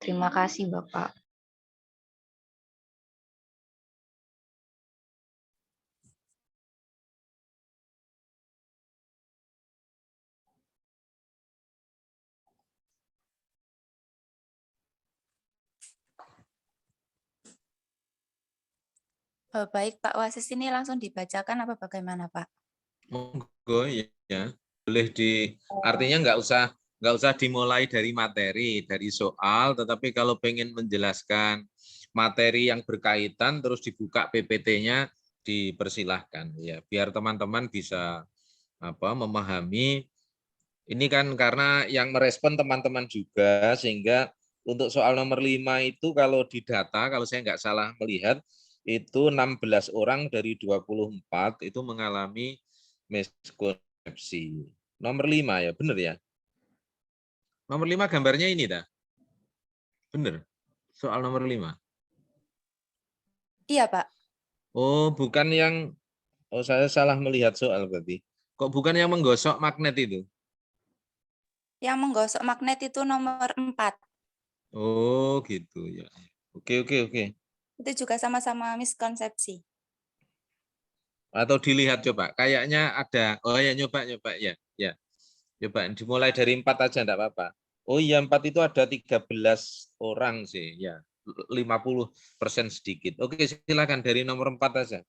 Terima kasih, Bapak. Baik, Pak Wasis, ini langsung dibacakan apa bagaimana, Pak? Monggo ya. Boleh artinya nggak usah dimulai dari materi, dari soal, tetapi kalau pengen menjelaskan materi yang berkaitan terus dibuka PPT-nya dipersilahkan ya, biar teman-teman bisa memahami. Ini kan karena yang merespon teman-teman juga, sehingga untuk soal nomor 5 itu kalau di data, kalau saya nggak salah melihat, itu 16 orang dari 24 itu mengalami miskonsepsi. Nomor 5 ya, benar ya? Nomor 5 gambarnya ini dah. Benar? Soal nomor 5. Iya, Pak. Oh, bukan yang, saya salah melihat soal berarti. Kok bukan yang menggosok magnet itu? Yang menggosok magnet itu nomor 4. Oh, gitu ya. Oke. Itu juga sama-sama miskonsepsi. Atau dilihat coba, kayaknya ada. Oh ya, nyoba ya. Ya. Coba dimulai dari 4 aja enggak apa-apa. Oh iya, 4 itu ada 13 orang sih, ya. 50% sedikit. Oke, silakan dari nomor 4 aja.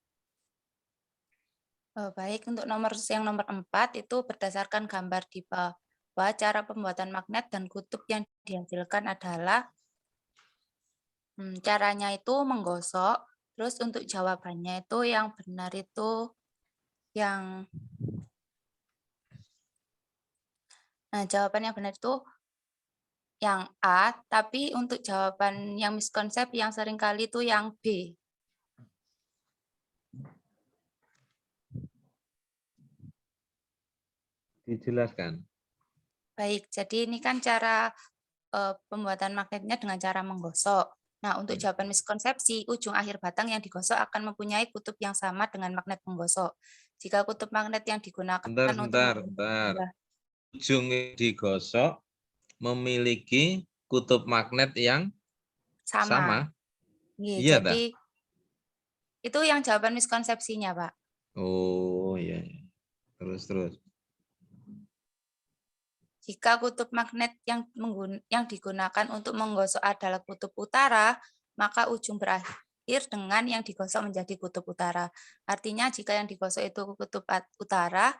Baik, untuk yang nomor 4 itu berdasarkan gambar di bawah, cara pembuatan magnet dan kutub yang dihasilkan adalah caranya itu menggosok. Terus untuk jawabannya itu yang benar itu yang jawaban yang benar itu yang A, tapi untuk jawaban yang miskonsep yang sering kali itu yang B. Dijelaskan. Baik, jadi ini kan cara pembuatan magnetnya dengan cara menggosok. Nah, untuk jawaban miskonsepsi, ujung akhir batang yang digosok akan mempunyai kutub yang sama dengan magnet menggosok. Jika kutub magnet yang digunakan untuk Bentar. Ujung digosok memiliki kutub magnet yang sama. Iya, dah. Jadi itu yang jawaban miskonsepsinya, Pak. Oh, iya. Terus. Jika kutub magnet yang digunakan untuk menggosok adalah kutub utara, maka ujung berakhir dengan yang digosok menjadi kutub utara. Artinya jika yang digosok itu kutub utara,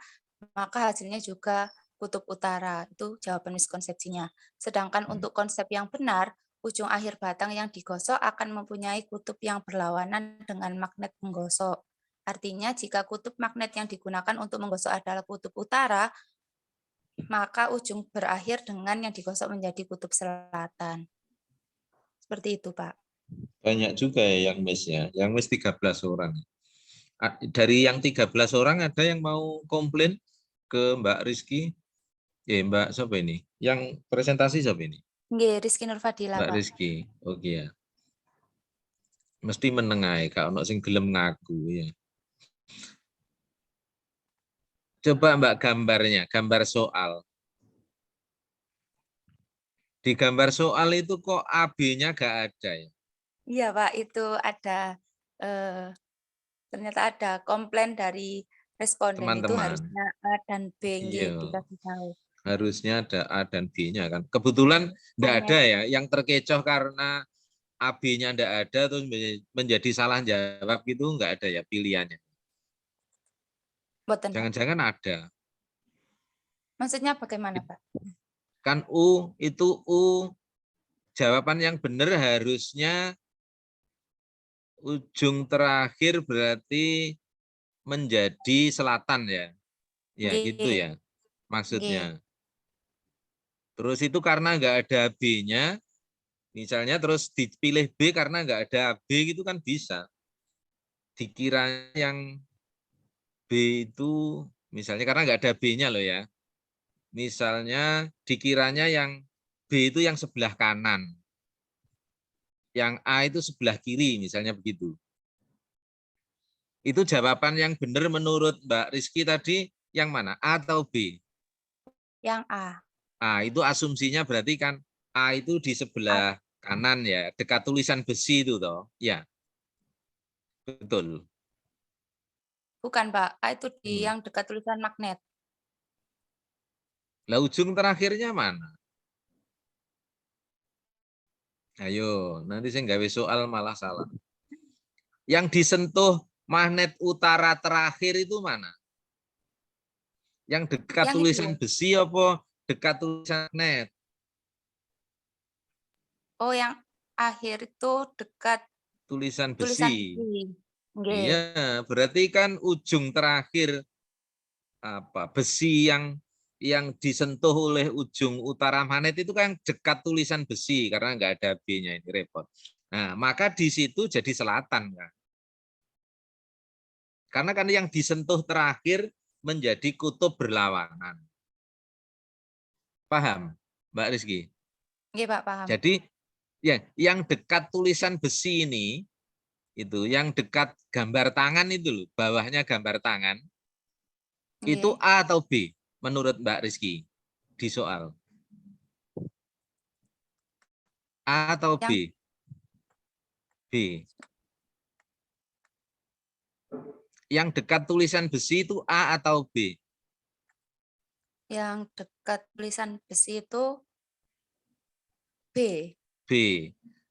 maka hasilnya juga kutub utara. Itu jawaban miskonsepsinya. Sedangkan untuk konsep yang benar, ujung akhir batang yang digosok akan mempunyai kutub yang berlawanan dengan magnet menggosok. Artinya jika kutub magnet yang digunakan untuk menggosok adalah kutub utara, maka ujung berakhir dengan yang digosok menjadi kutub selatan. Seperti itu, Pak. Banyak juga ya yang miss ya. Yang miss 13 orang. Dari yang 13 orang ada yang mau komplain ke Mbak Rizky? Mbak siapa ini? Yang presentasi siapa ini? Nggih, Rizky Nurfadila, Mbak Pak. Rizky. Oke ya. Mesti menengai kalau ono sing gelem ngaku ya. Coba Mbak gambarnya, gambar soal. Di gambar soal itu kok AB-nya gak ada ya? Iya, Pak, itu ada ternyata ada komplain dari responden itu Teman-teman. harusnya A dan B, nggih, Iya. dikasih tahu. Harusnya ada A dan B-nya kan. Kebetulan enggak Hanya ada ya. Yang terkecoh karena AB-nya enggak ada terus menjadi salah jawab gitu, enggak ada ya pilihannya. boten, Pak. Jangan-jangan ada. Maksudnya bagaimana, Pak? Kan U itu U. Jawaban yang benar harusnya ujung terakhir berarti menjadi selatan ya. Ya gitu Nggih, ya nggih. maksudnya. Terus itu karena nggak ada B-nya, misalnya terus dipilih B karena nggak ada B gitu kan bisa. Dikira yang B itu misalnya karena nggak ada B-nya loh ya. Misalnya dikiranya yang B itu yang sebelah kanan. Yang A itu sebelah kiri misalnya begitu. Itu jawaban yang benar menurut Mbak Rizky tadi yang mana? A atau B? Yang A. Itu asumsinya berarti kan A itu di A. sebelah kanan ya, dekat tulisan besi itu toh. Ya, betul. Bukan, Pak. A itu di Hmm. yang dekat tulisan magnet. Lah ujung terakhirnya mana? Ayo, nanti saya gawe soal malah salah. Yang disentuh magnet utara terakhir itu mana? Yang dekat Yang itu. tulisan besi apa dekat tulisan magnet? Oh, yang akhir itu dekat Tulisan tulisan besi. besi. Nggih. Iya, berarti kan ujung terakhir apa besi yang disentuh oleh ujung utara magnet itu kan dekat tulisan besi karena nggak ada B-nya, ini repot. Nah, maka di situ jadi selatan kan. Karena kan yang disentuh terakhir menjadi kutub berlawanan. Paham, Mbak Rizky? Nggih, Pak, paham. Jadi ya, yang dekat tulisan besi ini itu yang dekat gambar tangan itu loh, bawahnya gambar tangan. Itu Nggih. A atau B menurut Mbak Rizky di soal? A atau Yang B? B. Yang dekat tulisan besi itu A atau B? yang dekat tulisan besi itu B. B.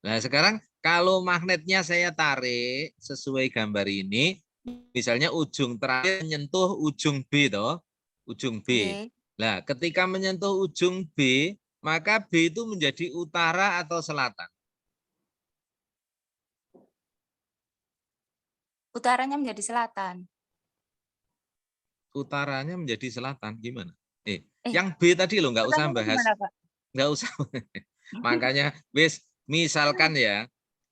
Nah, sekarang kalau magnetnya saya tarik sesuai gambar ini, misalnya ujung terakhir menyentuh ujung B toh, ujung B. Nggih. Nah, ketika menyentuh ujung B, maka B itu menjadi utara atau selatan? Utaranya menjadi selatan. Utaranya menjadi selatan gimana? Eh, Yang B tadi loh nggak usah pertanyaannya gimana, bahas, Pak? nggak usah. Makanya, wes misalkan ya,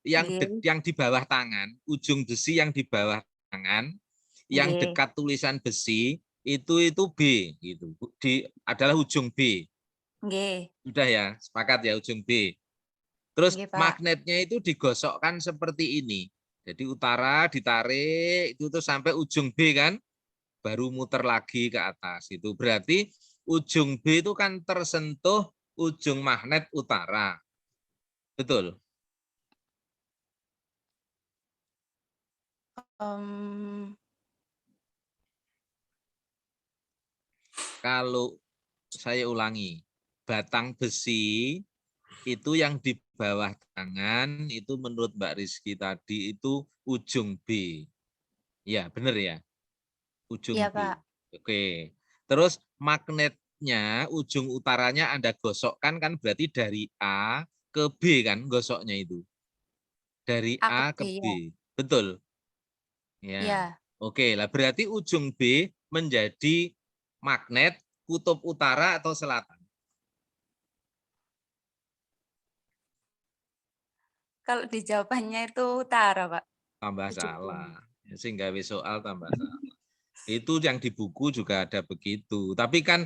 Nggih. yang di bawah tangan, ujung besi yang di bawah tangan, yang Nggih. dekat tulisan besi itu B gitu. Adalah ujung B. Nggih. Sudah ya, sepakat ya ujung B. Terus Nggih, Pak. magnetnya itu digosokkan seperti ini. Jadi utara ditarik itu tuh sampai ujung B kan, baru muter lagi ke atas. Itu berarti ujung B itu kan tersentuh ujung magnet utara. Betul. Em, Kalau saya ulangi, batang besi itu yang di bawah tangan itu menurut Mbak Rizky tadi itu ujung B. Ya, benar ya? Ujung iya, B. Pak. Oke. Terus magnetnya ujung utaranya Anda gosokkan kan berarti dari A ke B kan gosoknya itu. Dari A ke A B ke ya. B. Betul. Ya. Iya. Oke, lah berarti ujung B menjadi magnet kutub utara atau selatan? Kalau di jawabannya itu utara, Pak. Tambah Ujung B. salah. Sehingga soal tambah salah. Itu yang di buku juga ada begitu. Tapi kan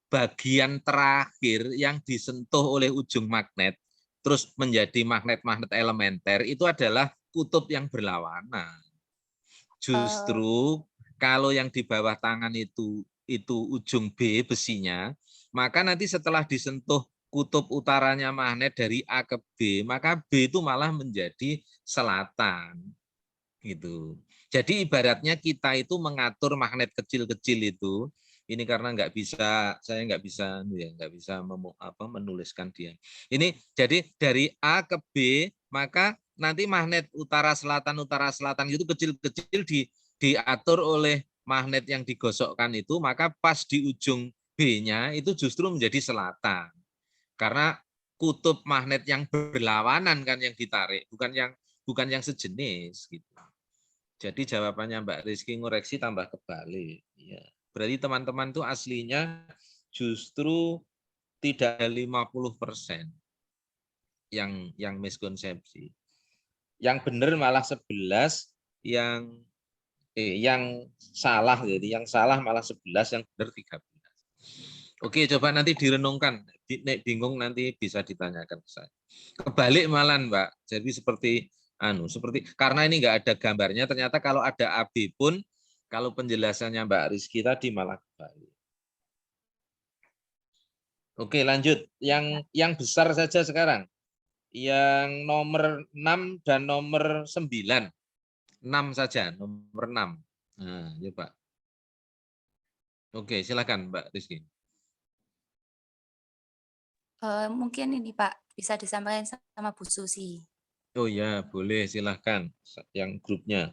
bagian terakhir yang disentuh oleh ujung magnet, terus menjadi magnet-magnet elementer, itu adalah kutub yang berlawanan. Eh, Justru kalau yang di bawah tangan itu ujung B besinya, maka nanti setelah disentuh kutub utaranya magnet dari A ke B, maka B itu malah menjadi selatan. Gitu. Jadi ibaratnya kita itu mengatur magnet kecil-kecil itu, ini karena saya nggak bisa menuliskan dia. Ini jadi dari A ke B, maka nanti magnet utara selatan itu kecil-kecil diatur oleh magnet yang digosokkan itu, maka pas di ujung B-nya itu justru menjadi selatan. Karena kutub magnet yang berlawanan kan yang ditarik, bukan yang sejenis gitu. Jadi jawabannya Mbak Rizky ngoreksi tambah kebalik. Ya. Berarti teman-teman itu aslinya justru tidak 50% yang miskonsepsi. Yang benar malah 11, yang salah, jadi yang salah malah 11, yang benar 13. Oke, coba nanti direnungkan. Nek bingung nanti bisa ditanyakan ke saya. Kebalik malah, Mbak. Jadi seperti karena ini nggak ada gambarnya, ternyata kalau ada AB pun kalau penjelasannya Mbak Rizky tadi malah kebalik. Oke, lanjut. Yang besar saja sekarang. Yang nomor 6 dan nomor 9. 6 saja, nomor 6. Nah, coba. Oke, silakan Mbak Rizky. Mungkin ini Pak, bisa disampaikan sama Bu Susi. Oh ya, boleh silahkan yang grupnya.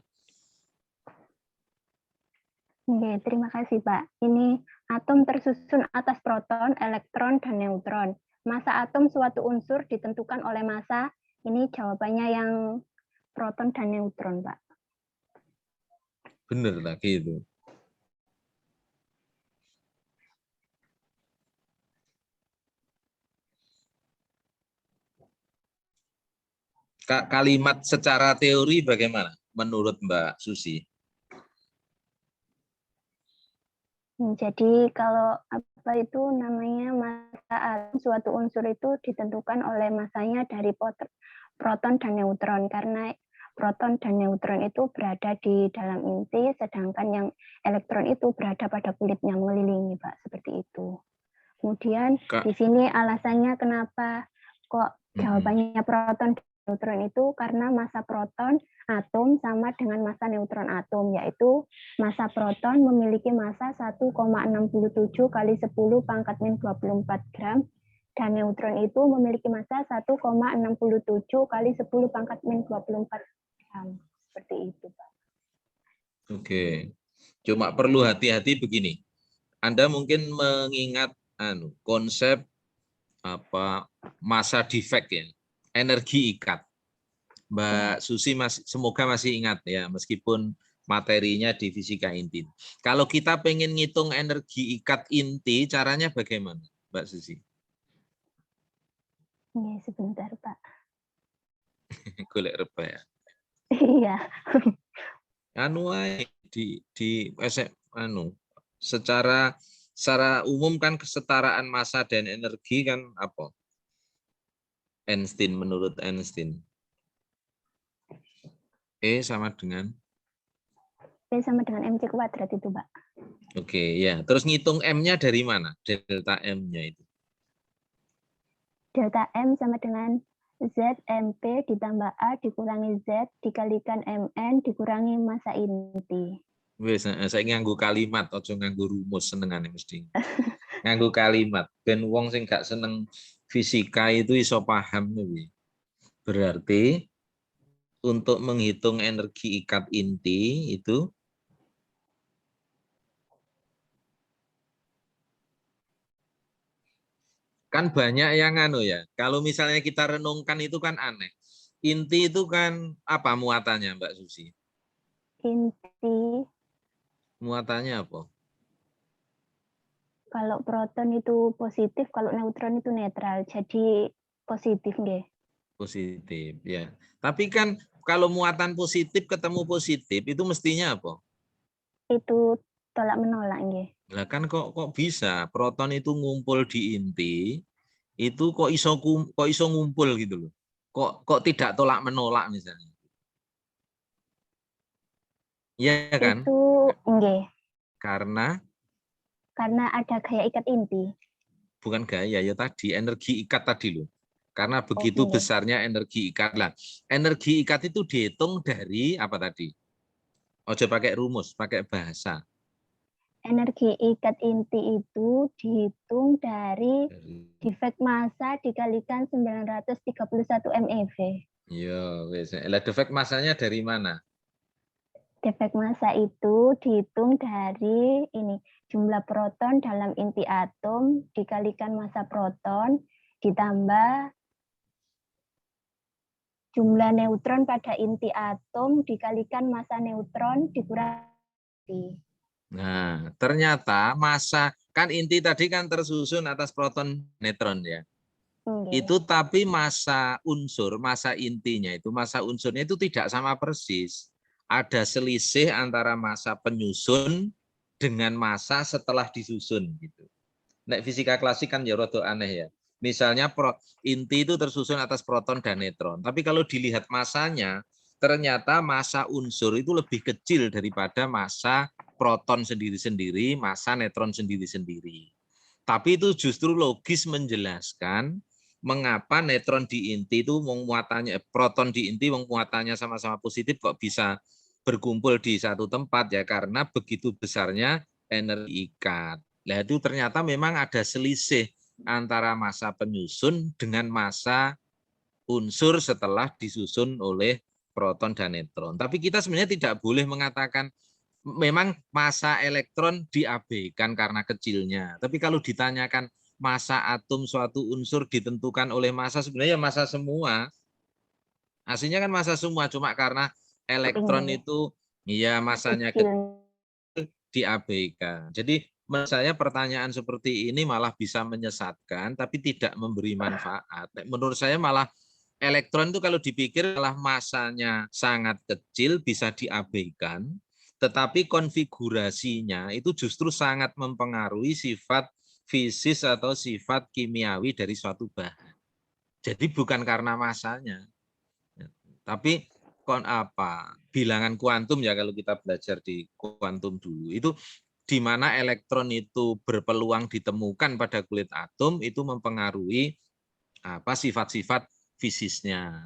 Oke, terima kasih Pak. Ini atom tersusun atas proton, elektron, dan neutron. Masa atom suatu unsur ditentukan oleh massa. Ini jawabannya yang proton dan neutron, Pak. Benar lagi itu. Kalimat secara teori bagaimana menurut Mbak Susi? Jadi kalau apa itu namanya massa atom suatu unsur itu ditentukan oleh massanya dari proton dan neutron, karena proton dan neutron itu berada di dalam inti, sedangkan yang elektron itu berada pada kulitnya mengelilingi, Pak, seperti itu. Kemudian di sini alasannya kenapa kok jawabannya proton dan neutron itu karena massa proton atom sama dengan massa neutron atom, yaitu massa proton memiliki massa 1,67 kali 10 pangkat min 24 gram, dan neutron itu memiliki massa 1,67 kali 10 pangkat min 24 gram. Seperti itu, Pak. Oke, cuma perlu hati-hati begini. Anda mungkin mengingat konsep massa defect ya, energi ikat. Mbak Susi semoga masih ingat ya, meskipun materinya di fisika inti. Kalau kita pengen ngitung energi ikat inti, caranya bagaimana, Mbak Susi? Iya, sebentar, Pak. Golek reba ya. Iya. Secara umum kan kesetaraan massa dan energi kan apa? Einstein, menurut Einstein. E sama dengan MC kuadrat itu, Pak. Oke, ya. Terus ngitung M-nya dari mana? Delta M-nya itu. Delta M sama dengan ZMP ditambah A dikurangi Z dikalikan MN dikurangi massa inti. Wes, saya nganggo kalimat, ojo nganggo rumus, senengane mesti. Nganggo kalimat. Ben wong sing gak seneng fisika itu iso paham lebih. Berarti untuk menghitung energi ikat inti itu kan banyak yang ya. Kalau misalnya kita renungkan itu kan aneh. Inti itu kan apa muatannya, Mbak Susi? Inti. Muatannya apa? Kalau proton itu positif, kalau neutron itu netral. Jadi positif nggih. Positif ya. Tapi kan kalau muatan positif ketemu positif itu mestinya apa? Itu tolak menolak nggih. Nah kan kok bisa proton itu ngumpul di inti itu kok iso ngumpul gitu loh. Kok tidak tolak menolak misalnya. Iya kan? Itu nggih. Karena ada gaya ikat inti. bukan gaya ya tadi energi ikat tadi loh. Karena begitu besarnya energi ikat lah. Energi ikat itu dihitung dari apa tadi? Ojo pakai rumus, pakai bahasa. Energi ikat inti itu dihitung dari defek massa dikalikan 931 MeV. Iya, wes. Lah defek massanya dari mana? Defek massa itu dihitung dari ini jumlah proton dalam inti atom dikalikan massa proton ditambah jumlah neutron pada inti atom dikalikan massa neutron dikurangi. Nah, ternyata massa kan inti tadi kan tersusun atas proton neutron ya. Itu tapi massa intinya itu massa unsurnya itu tidak sama persis. Ada selisih antara massa penyusun dengan massa setelah disusun gitu. Nek fisika klasik kan ya rada aneh ya. Misalnya inti itu tersusun atas proton dan neutron. Tapi kalau dilihat massanya, ternyata massa unsur itu lebih kecil daripada massa proton sendiri-sendiri, massa neutron sendiri-sendiri. Tapi itu justru logis menjelaskan mengapa neutron di inti itu muatannya, proton di inti muatannya sama-sama positif kok bisa berkumpul di satu tempat ya, karena begitu besarnya energi ikat. Nah itu ternyata memang ada selisih antara massa penyusun dengan massa unsur setelah disusun oleh proton dan neutron. Tapi kita sebenarnya tidak boleh mengatakan memang massa elektron diabaikan karena kecilnya. Tapi kalau ditanyakan massa atom suatu unsur ditentukan oleh massa, sebenarnya massa semua. Aslinya kan massa semua, cuma karena elektron itu ya massanya kecil diabaikan. Jadi menurut saya pertanyaan seperti ini malah bisa menyesatkan, tapi tidak memberi manfaat. Menurut saya malah elektron itu kalau dipikir malah massanya sangat kecil, bisa diabaikan, tetapi konfigurasinya itu justru sangat mempengaruhi sifat fisis atau sifat kimiawi dari suatu bahan. Jadi bukan karena massanya, tapi bilangan kuantum ya, kalau kita belajar di kuantum dulu itu di mana elektron itu berpeluang ditemukan pada kulit atom itu mempengaruhi sifat-sifat fisisnya.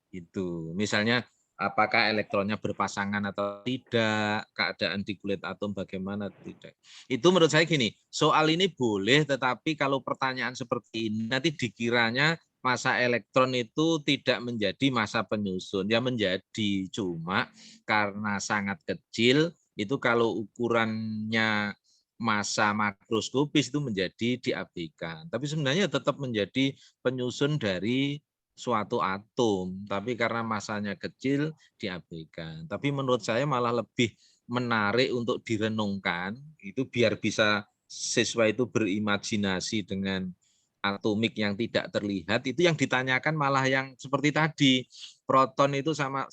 Itu misalnya apakah elektronnya berpasangan atau tidak, keadaan di kulit atom bagaimana tidak. Itu menurut saya gini, soal ini boleh, tetapi kalau pertanyaan seperti ini nanti dikiranya massa elektron itu tidak menjadi massa penyusun. Ya menjadi, cuma karena sangat kecil, itu kalau ukurannya massa makroskopis itu menjadi diabaikan. Tapi sebenarnya tetap menjadi penyusun dari suatu atom, tapi karena massanya kecil diabaikan. Tapi menurut saya malah lebih menarik untuk direnungkan, itu biar bisa siswa itu berimajinasi dengan atomik yang tidak terlihat. Itu yang ditanyakan malah yang seperti tadi, proton itu sama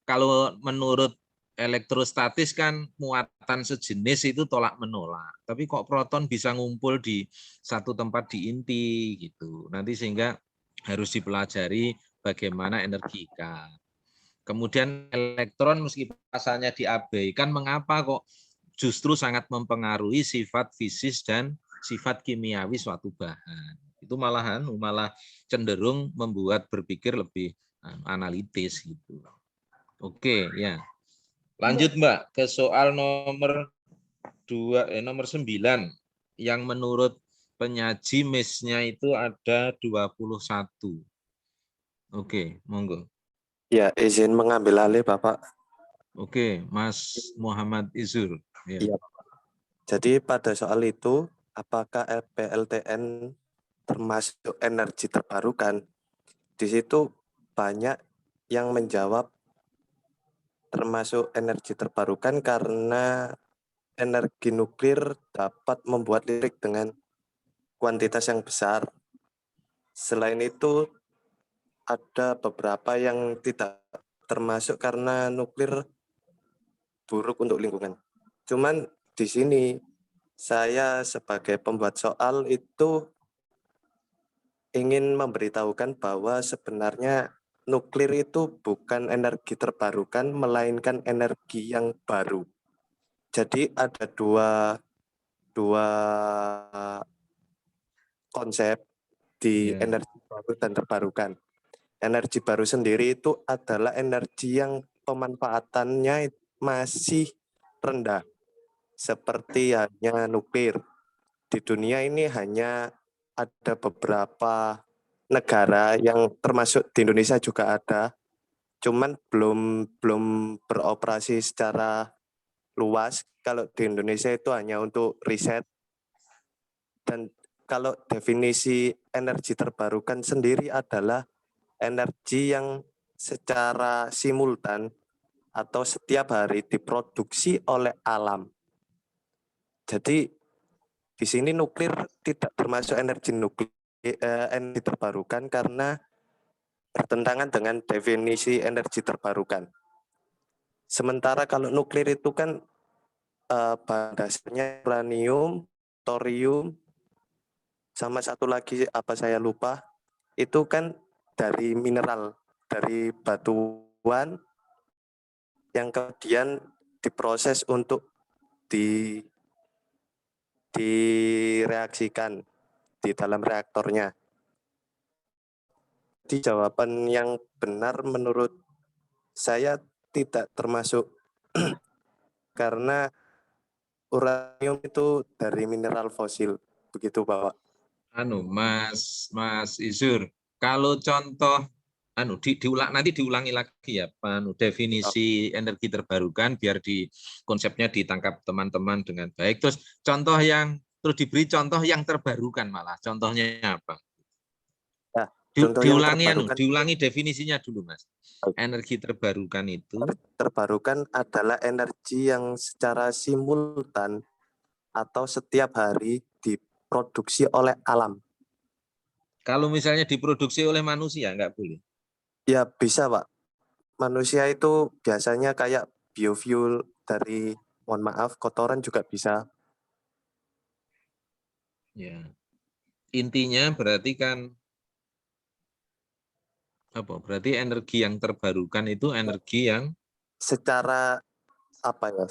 kalau menurut elektrostatis kan muatan sejenis itu tolak menolak, tapi kok proton bisa ngumpul di satu tempat di inti gitu. Nanti sehingga harus dipelajari bagaimana energi ikat. Kemudian elektron meskipun asalnya diabaikan, mengapa kok justru sangat mempengaruhi sifat fisis dan sifat kimiawi suatu bahan. Itu malah cenderung membuat berpikir lebih analitis gitu. Oke, ya. Lanjut Mbak ke soal nomor 9 yang menurut penyaji miss-nya itu ada 21. Oke, monggo. Ya, izin mengambil alih Bapak. Oke, Mas Muhammad Izur. Ya. Iya, Bapak. Jadi pada soal itu, apakah PLTN termasuk energi terbarukan? Di situ banyak yang menjawab termasuk energi terbarukan karena energi nuklir dapat membuat listrik dengan kuantitas yang besar. Selain itu, ada beberapa yang tidak termasuk karena nuklir buruk untuk lingkungan. Cuman di sini saya sebagai pembuat soal itu ingin memberitahukan bahwa sebenarnya nuklir itu bukan energi terbarukan, melainkan energi yang baru. Jadi ada dua konsep di energi baru dan terbarukan. Energi baru sendiri itu adalah energi yang pemanfaatannya masih rendah, seperti hanya nuklir. Di dunia ini hanya ada beberapa negara yang termasuk di Indonesia juga ada, cuman belum beroperasi secara luas. Kalau di Indonesia itu hanya untuk riset. Dan kalau definisi energi terbarukan sendiri adalah energi yang secara simultan atau setiap hari diproduksi oleh alam. Jadi di sini nuklir tidak termasuk energi terbarukan karena bertentangan dengan definisi energi terbarukan. Sementara kalau nuklir itu kan bahan dasarnya uranium, thorium, sama satu lagi apa saya lupa, itu kan dari mineral, dari batuan yang kemudian diproses untuk direaksikan di dalam reaktornya. Di jawaban yang benar menurut saya tidak termasuk karena uranium itu dari mineral fosil. Begitu, Bapak. Mas Isur, kalau contoh nanti diulangi lagi ya, definisi energi terbarukan biar konsepnya ditangkap teman-teman dengan baik. Terus diberi contoh yang terbarukan malah. Contohnya apa? Ya, contoh yang terbarukan diulangi definisinya dulu, Mas. Energi terbarukan itu terbarukan adalah energi yang secara simultan atau setiap hari diproduksi oleh alam. kalau misalnya diproduksi oleh manusia nggak boleh. Ya bisa, Pak. Manusia itu biasanya kayak biofuel dari, mohon maaf, kotoran juga bisa. Ya. Intinya berarti kan apa? Berarti energi yang terbarukan itu energi yang Secara apa ya?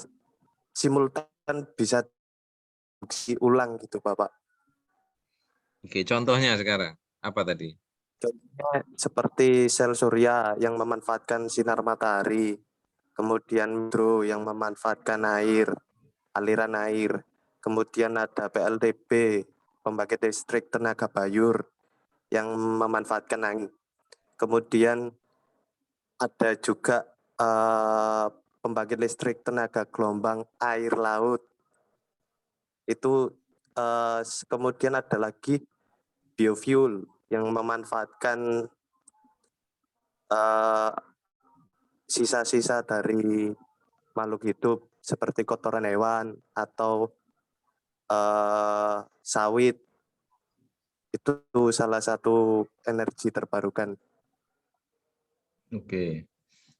Simultan bisa produksi ulang gitu, Bapak. Oke, contohnya sekarang apa tadi? Contohnya seperti sel surya yang memanfaatkan sinar matahari, kemudian hidro yang memanfaatkan air, aliran air, kemudian ada PLTB, pembangkit listrik tenaga bayur yang memanfaatkan angin. Kemudian ada juga pembangkit listrik tenaga gelombang air laut. Itu kemudian ada lagi biofuel yang memanfaatkan sisa-sisa dari makhluk hidup seperti kotoran hewan atau sawit. Itu salah satu energi terbarukan. Oke.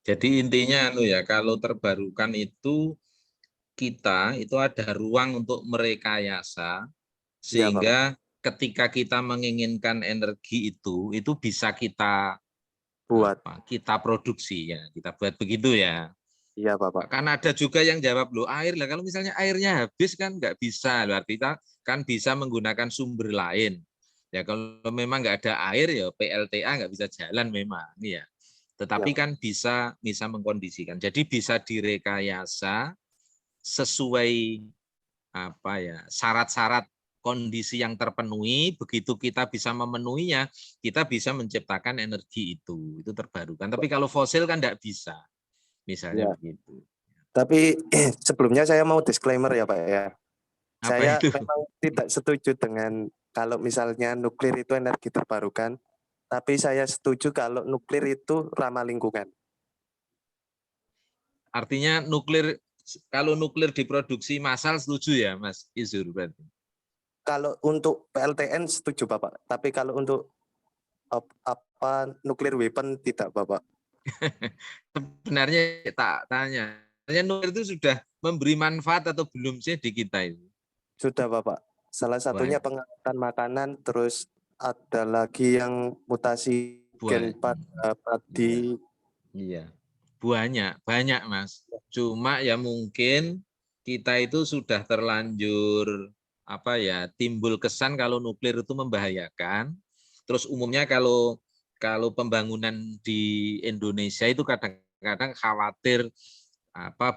Jadi intinya kalau terbarukan itu kita itu ada ruang untuk merekayasa Iya, Bapak. sehingga ketika kita menginginkan energi itu bisa kita Buat. kita produksi ya, kita buat begitu ya. Iya, Bapak. Kan ada juga yang jawab loh air lah, kalau misalnya airnya habis kan nggak bisa, berarti kita kan bisa menggunakan sumber lain. Ya kalau memang nggak ada air ya PLTA nggak bisa jalan memang ya. Tetapi Ya. kan bisa mengkondisikan. Jadi bisa direkayasa sesuai syarat-syarat kondisi yang terpenuhi. Begitu kita bisa memenuhinya, kita bisa menciptakan energi itu terbarukan. Tapi kalau fosil kan nggak bisa, misalnya begitu. Tapi sebelumnya saya mau disclaimer ya, Pak ya. Apa Saya itu? memang tidak setuju dengan kalau misalnya nuklir itu energi terbarukan, tapi saya setuju kalau nuklir itu ramah lingkungan. Artinya kalau nuklir diproduksi massal setuju ya, Mas Izur berarti? Kalau untuk PLTN setuju, Bapak. Tapi kalau untuk nuklir weapon tidak, Bapak. Sebenarnya tak tanya, nuklir itu sudah memberi manfaat atau belum sih di kita itu? Sudah, Bapak. Salah satunya pengangkatan makanan, terus ada lagi yang mutasi gen pada padi. Iya, banyak Mas. Cuma ya mungkin kita itu sudah terlanjur timbul kesan kalau nuklir itu membahayakan. Terus umumnya kalau pembangunan di Indonesia itu kadang-kadang khawatir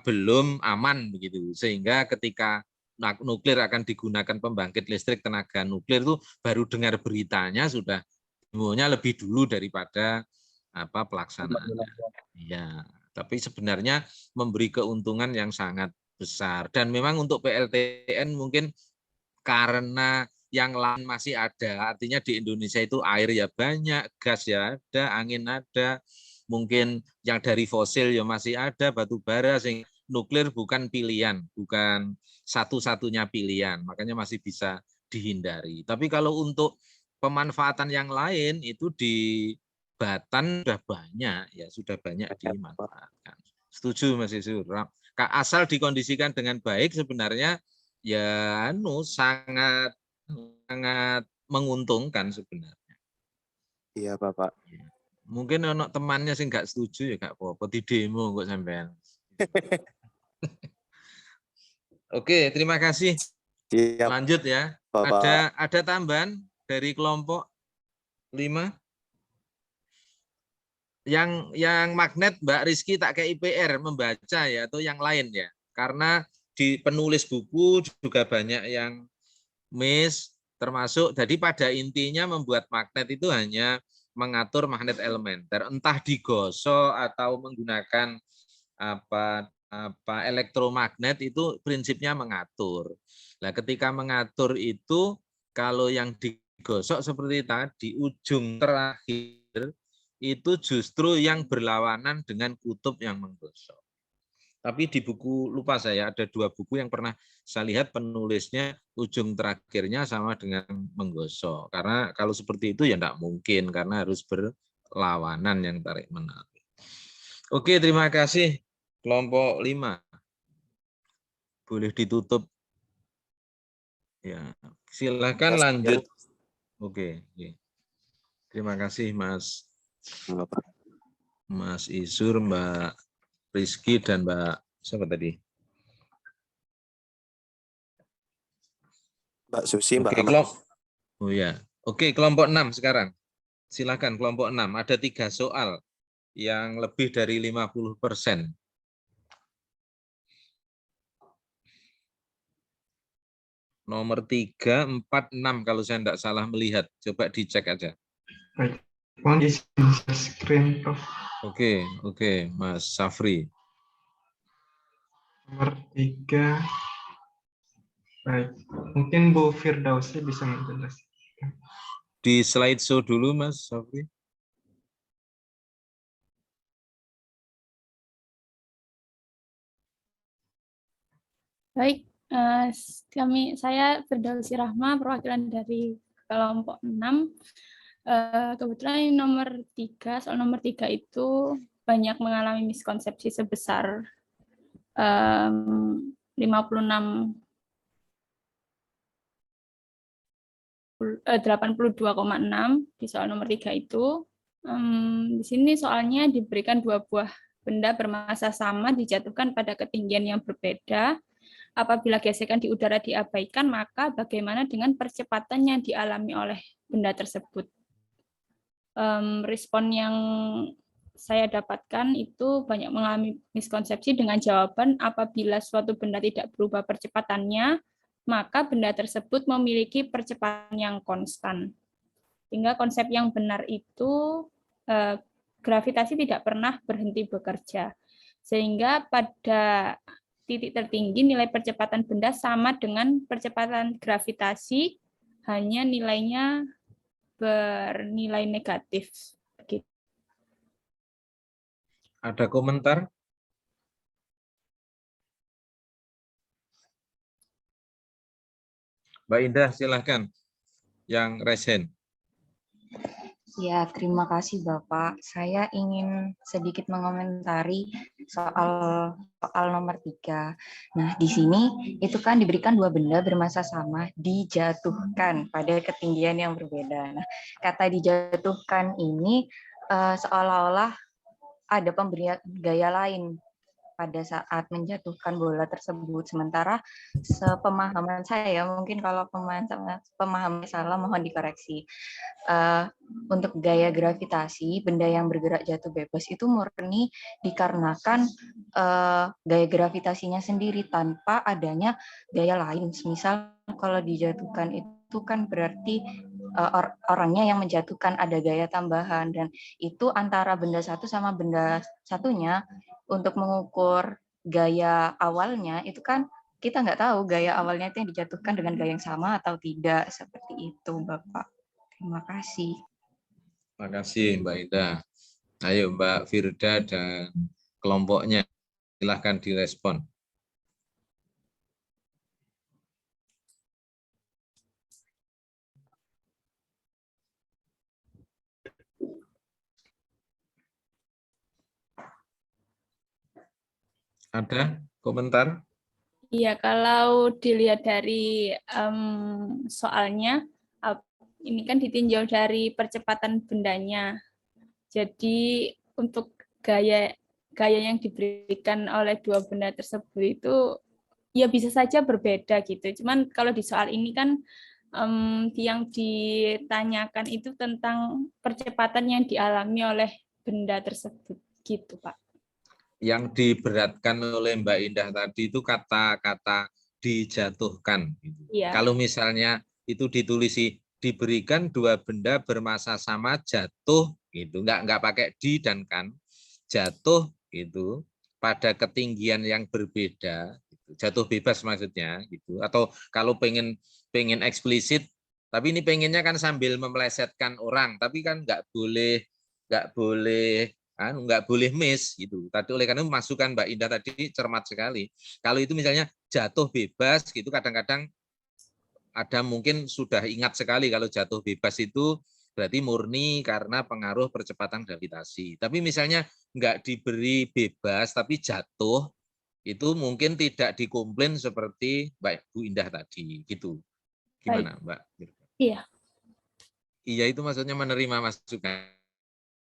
belum aman begitu, sehingga ketika nuklir akan digunakan pembangkit listrik tenaga nuklir itu baru dengar beritanya sudah semuanya lebih dulu daripada pelaksanaannya. Ya, tapi sebenarnya memberi keuntungan yang sangat besar, dan memang untuk PLTN mungkin karena yang lain masih ada, artinya di Indonesia itu air ya banyak, gas ya ada, angin ada, mungkin yang dari fosil ya masih ada, batu bara, sehingga nuklir bukan pilihan, bukan satu-satunya pilihan, makanya masih bisa dihindari. Tapi kalau untuk pemanfaatan yang lain itu di Batan sudah banyak dimanfaatkan. Setuju Mas Isur. Asal dikondisikan dengan baik sebenarnya ya sangat menguntungkan sebenarnya. Iya, Bapak. Mungkin ono temannya sih nggak setuju ya nggak apa-apa, di demo kok sampean. Oke, terima kasih. Siap, Lanjut ya. Bapak. Ada tambahan dari kelompok 5? yang magnet Mbak Rizky tak kayak IPR membaca ya, atau yang lain ya. Karena di penulis buku juga banyak yang miss, termasuk jadi pada intinya membuat magnet itu hanya mengatur magnet elementer, entah digosok atau menggunakan apa elektromagnet, itu prinsipnya mengatur. Nah, ketika mengatur itu kalau yang digosok seperti tadi, ujung terakhir itu justru yang berlawanan dengan kutub yang menggosok. Tapi di buku, lupa saya, ada 2 buku yang pernah saya lihat penulisnya ujung terakhirnya sama dengan menggosok. Karena kalau seperti itu ya tidak mungkin, karena harus berlawanan yang tarik-menarik. Oke, terima kasih. Kelompok 5. Boleh ditutup. Ya, silakan lanjut. Oke. Terima kasih Mas Isur, Mbak Rizky, dan Mbak siapa tadi? Mbak Susi, Mbak Oke, Amat. Oh ya. Oke, kelompok 6 sekarang. Silakan kelompok 6. Ada 3 soal yang lebih dari 50%. Nomor 3, 4, 6 kalau saya tidak salah melihat. Coba dicek aja. Baik, mohon diisi screen, Prof. Oke, Mas Safri. Nomor 3. Baik, mungkin Bu Firdausi bisa menjelaskan. Di slideshow dulu, Mas Safri. Baik, saya Firdausi Rahma, perwakilan dari kelompok 6. Kebetulan nomor 3, soal nomor 3 itu banyak mengalami miskonsepsi sebesar 82,6 di soal nomor 3 itu. Di sini soalnya diberikan 2 buah benda bermassa sama dijatuhkan pada ketinggian yang berbeda. Apabila gesekan di udara diabaikan, maka bagaimana dengan percepatan yang dialami oleh benda tersebut? Respon yang saya dapatkan itu banyak mengalami miskonsepsi dengan jawaban apabila suatu benda tidak berubah percepatannya, maka benda tersebut memiliki percepatan yang konstan. Sehingga konsep yang benar itu gravitasi tidak pernah berhenti bekerja. Sehingga pada titik tertinggi nilai percepatan benda sama dengan percepatan gravitasi, hanya nilainya bernilai negatif. Ada komentar? Mbak Indah, silahkan. Yang resen. Ya, terima kasih Bapak. Saya ingin sedikit mengomentari soal nomor 3. Nah, di sini itu kan diberikan 2 benda bermassa sama dijatuhkan pada ketinggian yang berbeda. Nah, kata dijatuhkan ini seolah-olah ada pemberian gaya lain pada saat menjatuhkan bola tersebut. Sementara sepemahaman saya, mungkin kalau pemahaman salah mohon dikoreksi. Untuk gaya gravitasi, benda yang bergerak jatuh bebas itu murni dikarenakan gaya gravitasinya sendiri tanpa adanya gaya lain. Misal kalau dijatuhkan itu kan berarti orangnya yang menjatuhkan, ada gaya tambahan, dan itu antara benda satu sama benda satunya. Untuk mengukur gaya awalnya itu kan kita nggak tahu gaya awalnya itu yang dijatuhkan dengan gaya yang sama atau tidak, seperti itu Bapak. Terima kasih. Terima kasih Mbak Indah. Ayo Mbak Firda dan kelompoknya, silahkan direspon. Ada komentar? Iya, kalau dilihat dari soalnya, ini kan ditinjau dari percepatan bendanya. Jadi untuk gaya yang diberikan oleh 2 benda tersebut itu ya bisa saja berbeda gitu. Cuman kalau di soal ini kan yang ditanyakan itu tentang percepatan yang dialami oleh benda tersebut gitu, Pak. Yang diberatkan oleh Mbak Indah tadi itu kata-kata dijatuhkan. Iya. Kalau misalnya itu ditulisi diberikan dua benda bermassa sama jatuh gitu, nggak pakai di dan kan, jatuh itu pada ketinggian yang berbeda, gitu. Jatuh bebas maksudnya gitu. Atau kalau pengen eksplisit, tapi ini pengennya kan sambil memelesetkan orang, tapi kan nggak boleh nggak boleh miss gitu. Tadi oleh karena masukan Mbak Indah tadi cermat sekali. Kalau itu misalnya jatuh bebas gitu, kadang-kadang ada mungkin sudah ingat sekali kalau jatuh bebas itu berarti murni karena pengaruh percepatan gravitasi. Tapi misalnya nggak diberi bebas tapi jatuh, itu mungkin tidak dikomplain seperti Mbak Bu Indah tadi gitu. Gimana Mbak? Iya. Iya itu maksudnya menerima masukan.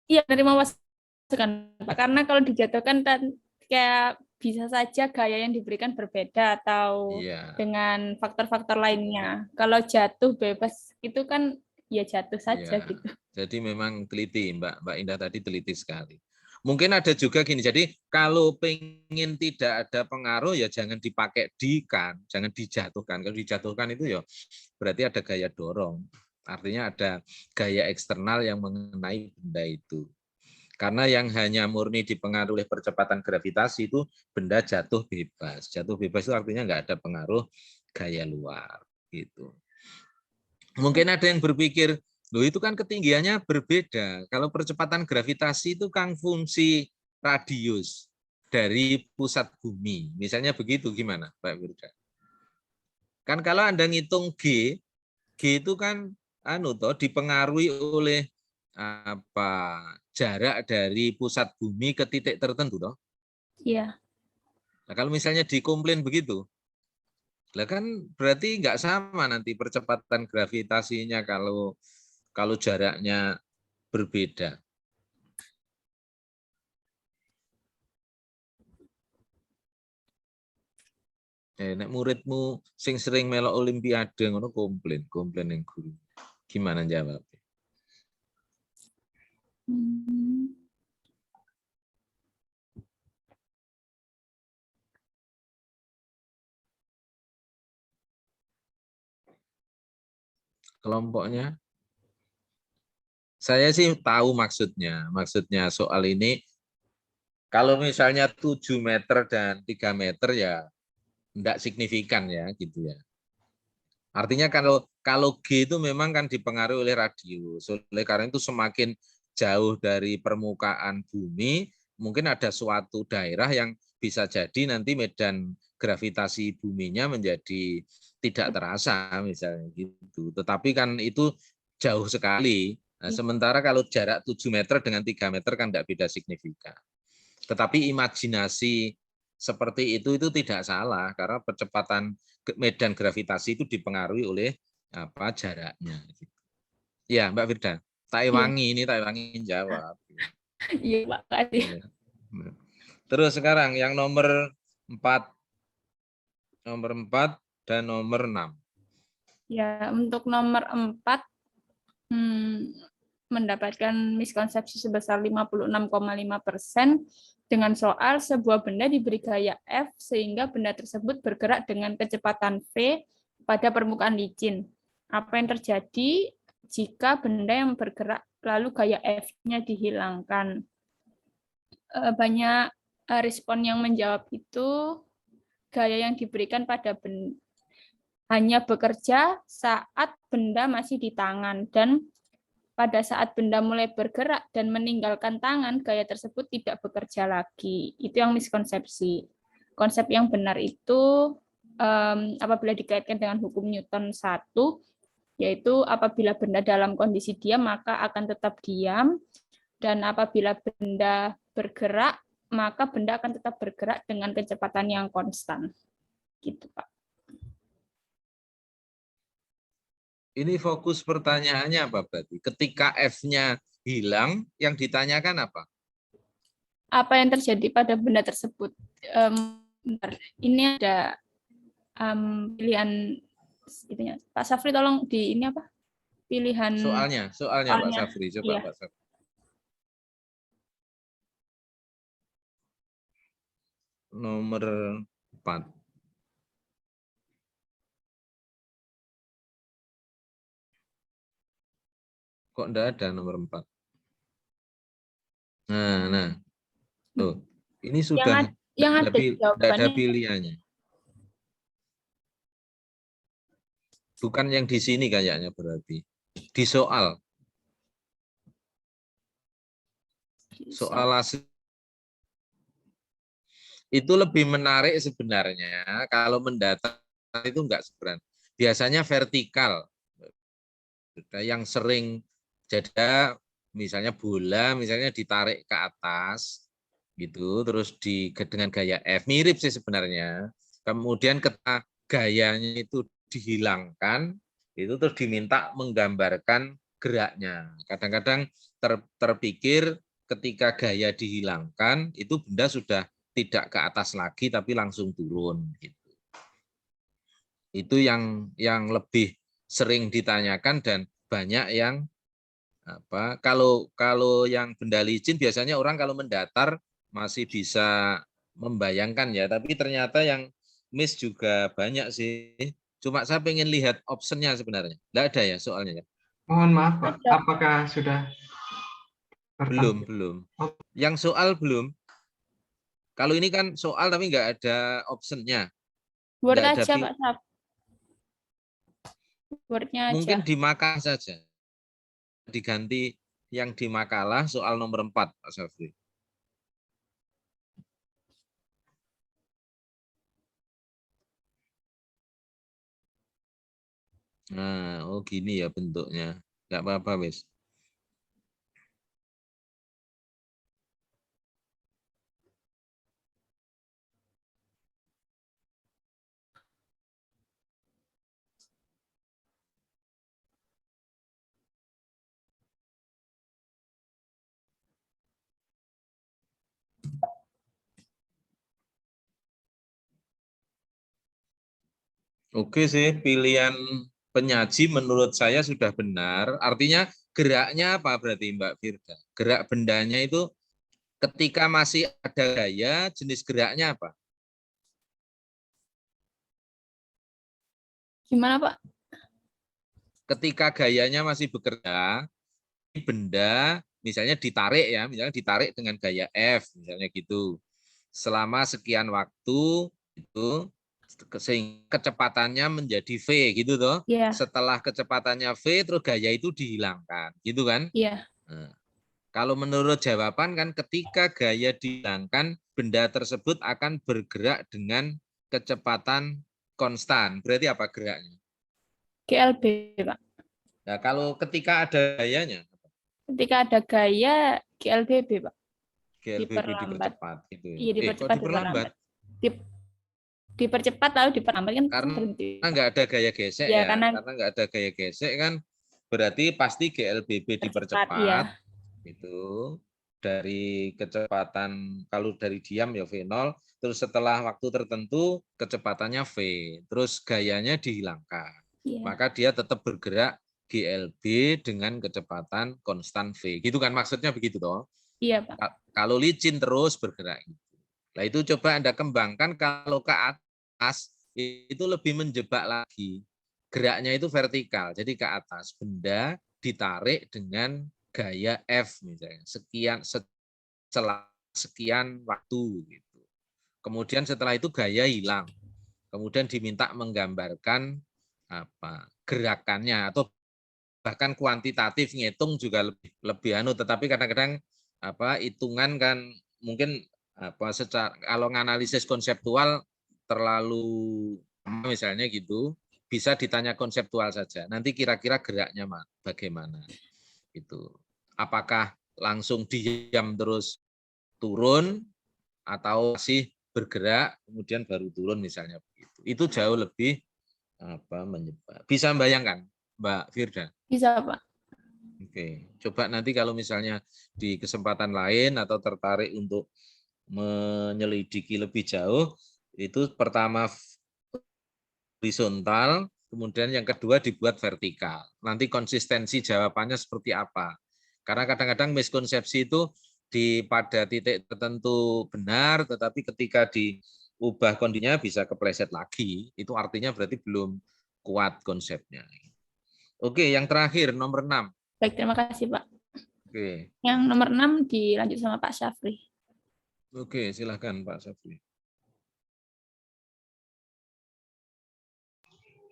Iya, menerima masukan, Pak. Karena kalau dijatuhkan kan kayak bisa saja gaya yang diberikan berbeda atau dengan faktor-faktor lainnya. Kalau jatuh bebas itu kan ya jatuh saja gitu. Jadi memang teliti Mbak Indah tadi teliti sekali. Mungkin ada juga gini, jadi kalau pengen tidak ada pengaruh ya jangan dipakai di kan, jangan dijatuhkan. Kalau dijatuhkan itu ya berarti ada gaya dorong. Artinya ada gaya eksternal yang mengenai benda itu. Karena yang hanya murni dipengaruhi oleh percepatan gravitasi itu benda jatuh bebas. Jatuh bebas itu artinya nggak ada pengaruh gaya luar. Gitu. Mungkin ada yang berpikir, loh itu kan ketinggiannya berbeda. Kalau percepatan gravitasi itu kan fungsi radius dari pusat bumi. Misalnya begitu, gimana Pak Wirda? Kan kalau Anda ngitung G itu kan dipengaruhi oleh jarak dari pusat bumi ke titik tertentu toh. Iya. Nah, kalau misalnya dikomplain begitu, lah kan berarti nggak sama nanti percepatan gravitasinya kalau jaraknya berbeda. Nek muridmu sing sering melok olimpiade ngono komplain yang guru. Gimana jawab? Kelompoknya? Saya sih tahu maksudnya. Maksudnya soal ini, kalau misalnya 7 meter dan 3 meter ya enggak signifikan ya gitu ya. Artinya kalau G itu memang kan dipengaruhi oleh radius. Oleh karena itu semakin jauh dari permukaan bumi, mungkin ada suatu daerah yang bisa jadi nanti medan gravitasi buminya menjadi tidak terasa misalnya gitu. Tetapi kan itu jauh sekali. Nah, sementara kalau jarak 7 meter dengan 3 meter kan tidak beda signifikan. Tetapi imajinasi seperti itu tidak salah karena percepatan medan gravitasi itu dipengaruhi oleh jaraknya. Ya, Mbak Firda. Tak ewangi jawab. Iya, Pak. Kasih. Terus sekarang yang nomor 4 dan nomor 6. Ya, untuk nomor 4 mendapatkan miskonsepsi sebesar 56,5% dengan soal sebuah benda diberi gaya F sehingga benda tersebut bergerak dengan kecepatan V pada permukaan licin. Apa yang terjadi jika benda yang bergerak lalu gaya F-nya dihilangkan? Banyak respon yang menjawab itu gaya yang diberikan pada benda hanya bekerja saat benda masih di tangan, dan pada saat benda mulai bergerak dan meninggalkan tangan, gaya tersebut tidak bekerja lagi. Itu yang miskonsepsi. Konsep yang benar itu apabila dikaitkan dengan hukum Newton 1, yaitu apabila benda dalam kondisi diam maka akan tetap diam, dan apabila benda bergerak maka benda akan tetap bergerak dengan kecepatan yang konstan. Gitu, Pak. Ini fokus pertanyaannya apa berarti? Ketika F-nya hilang, yang ditanyakan apa? Apa yang terjadi pada benda tersebut? Ini ada pilihan, Pak Safri tolong di ini apa? Pilihan soalnya Pak Safri, coba iya. Pak Safri. nomor 4. Kok enggak ada nomor 4? Nah. Tuh, ini sudah yang enggak ada ada jawabannya. pilihannya. Bukan yang di sini kayaknya berarti. Di soal. Soal asli. Itu lebih menarik sebenarnya kalau mendata itu enggak sebenarnya. Biasanya vertikal. Yang sering jadi misalnya bola misalnya ditarik ke atas gitu terus dengan gaya F mirip sih sebenarnya. Kemudian ketika gayanya itu dihilangkan itu terus diminta menggambarkan geraknya. Kadang-kadang terpikir ketika gaya dihilangkan itu benda sudah tidak ke atas lagi tapi langsung turun gitu. Itu yang lebih sering ditanyakan dan banyak yang kalau yang benda licin biasanya orang kalau mendatar masih bisa membayangkan ya, tapi ternyata yang miss juga banyak sih. Cuma saya pengen lihat optionnya sebenarnya. Nggak ada ya soalnya ya? Mohon maaf Pak, apakah sudah tertampil? Belum. Yang soal belum. Kalau ini kan soal tapi nggak ada optionnya. Word Nggak ada aja Pak Saf. Word-nya aja. Mungkin di makalah saja. Diganti yang di makalah soal nomor 4, Pak Safri. Nah, oh gini ya bentuknya. Nggak apa-apa, Wis. Oke sih, pilihan penyaji menurut saya sudah benar. Artinya geraknya apa berarti Mbak Firda? Gerak bendanya itu ketika masih ada gaya, jenis geraknya apa? Gimana Pak? Ketika gayanya masih bekerja, benda misalnya ditarik ya, misalnya ditarik dengan gaya F, misalnya gitu. Selama sekian waktu itu sehingga kecepatannya menjadi V gitu toh. Iya. Setelah kecepatannya V terus gaya itu dihilangkan, gitu kan? Iya. Nah, kalau menurut jawaban kan ketika gaya dihilangkan benda tersebut akan bergerak dengan kecepatan konstan. Berarti apa geraknya? GLB Pak. Nah, kalau ketika ada gayanya, Ketika ada gaya GLBB Pak. GLBB Diperlambat. dipercepat gitu ya. Iya, Kok diperlambat? Dipercepat lalu diperlambat kan Karena berhenti. nggak ada gaya gesek Ya, ya. karena Nggak ada gaya gesek kan berarti pasti GLBB percepat, dipercepat. iya. Itu dari kecepatan kalau dari diam ya V0, terus setelah waktu tertentu kecepatannya V, terus gayanya dihilangkan. Iya. Maka dia tetap bergerak GLB dengan kecepatan konstan V. Gitu kan maksudnya begitu toh? Iya, Pak. Kalau licin terus bergerak. Nah, itu coba Anda kembangkan kalau ke atas itu lebih menjebak lagi. Geraknya itu vertikal, jadi ke atas. Benda ditarik dengan gaya F misalnya. Sekian waktu gitu. Kemudian setelah itu gaya hilang. Kemudian diminta menggambarkan gerakannya atau bahkan kuantitatif ngitung juga lebih tetapi kadang-kadang hitungan kan mungkin secara kalau analisis konseptual terlalu misalnya gitu bisa ditanya konseptual saja. Nanti kira-kira geraknya bagaimana itu. Apakah langsung diam terus turun atau masih bergerak kemudian baru turun misalnya begitu. Itu jauh lebih menyebab. Bisa membayangkan Mbak Firda? Bisa, Pak. Oke, coba nanti kalau misalnya di kesempatan lain atau tertarik untuk menyelidiki lebih jauh, itu pertama horizontal, kemudian yang kedua dibuat vertikal. Nanti konsistensi jawabannya seperti apa. Karena kadang-kadang miskonsepsi itu pada titik tertentu benar, tetapi ketika diubah kondisinya bisa kepleset lagi, itu artinya berarti belum kuat konsepnya. Oke, yang terakhir nomor 6. Baik, terima kasih Pak. Oke. Yang nomor 6 dilanjut sama Pak Syafri. Oke, silakan Pak Syafri.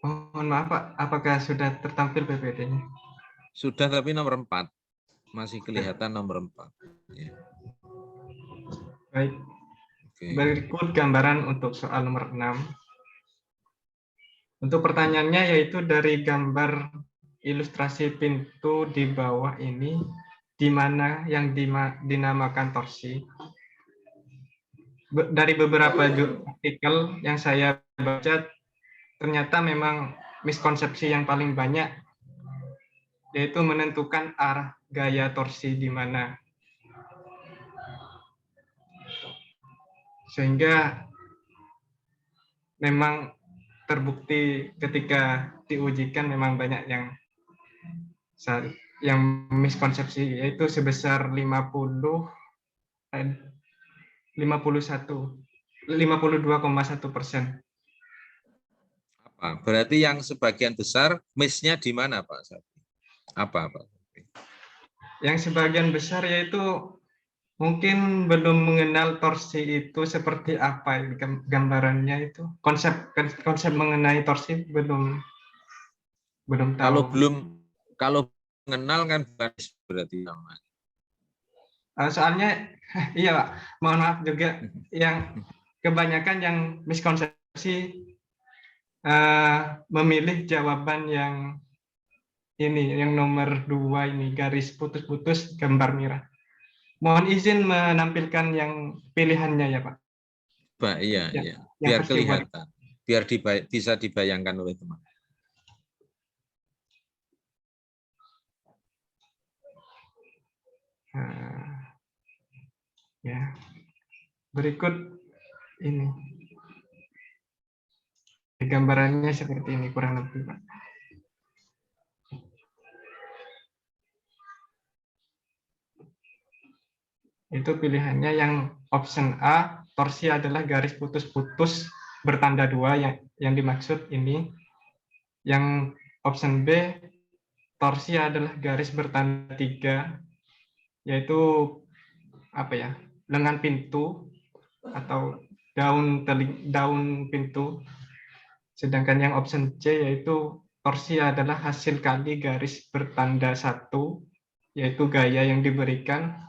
Mohon maaf Pak, apakah sudah tertampil PPT-nya? Sudah, tapi nomor 4. Masih kelihatan nomor 4. Ya. Baik. Oke. Berikut gambaran untuk soal nomor 6. Untuk pertanyaannya yaitu dari gambar ilustrasi pintu di bawah ini, di mana yang dinamakan torsi. Dari beberapa artikel yang saya baca, ternyata memang miskonsepsi yang paling banyak yaitu menentukan arah gaya torsi di mana. Sehingga memang terbukti ketika diujikan memang banyak yang miskonsepsi, yaitu sebesar 52,1%. Apa? Berarti yang sebagian besar miss-nya di mana, Pak Syafri? Apa, Pak? Yang sebagian besar yaitu mungkin belum mengenal torsi itu seperti apa gambarannya itu. Konsep mengenai torsi belum tahu. Kalau mengenal kan berarti namanya. Soalnya iya Pak, mohon maaf juga yang kebanyakan yang miskonsepsi memilih jawaban yang ini, yang nomor 2 ini, garis putus-putus gambar merah. Mohon izin menampilkan yang pilihannya ya Pak. Pak, iya, Ya, iya. yang Biar pasti kelihatan, biar bisa dibayangkan oleh teman. Ya, berikut ini. Gambarannya seperti ini kurang lebih Pak. Itu pilihannya yang option A, torsi adalah garis putus-putus bertanda 2 yang dimaksud ini. Yang option B, torsi adalah garis bertanda 3, yaitu apa ya, lengan pintu atau daun pintu. Sedangkan yang option C yaitu torsi adalah hasil kali garis bertanda 1, yaitu gaya yang diberikan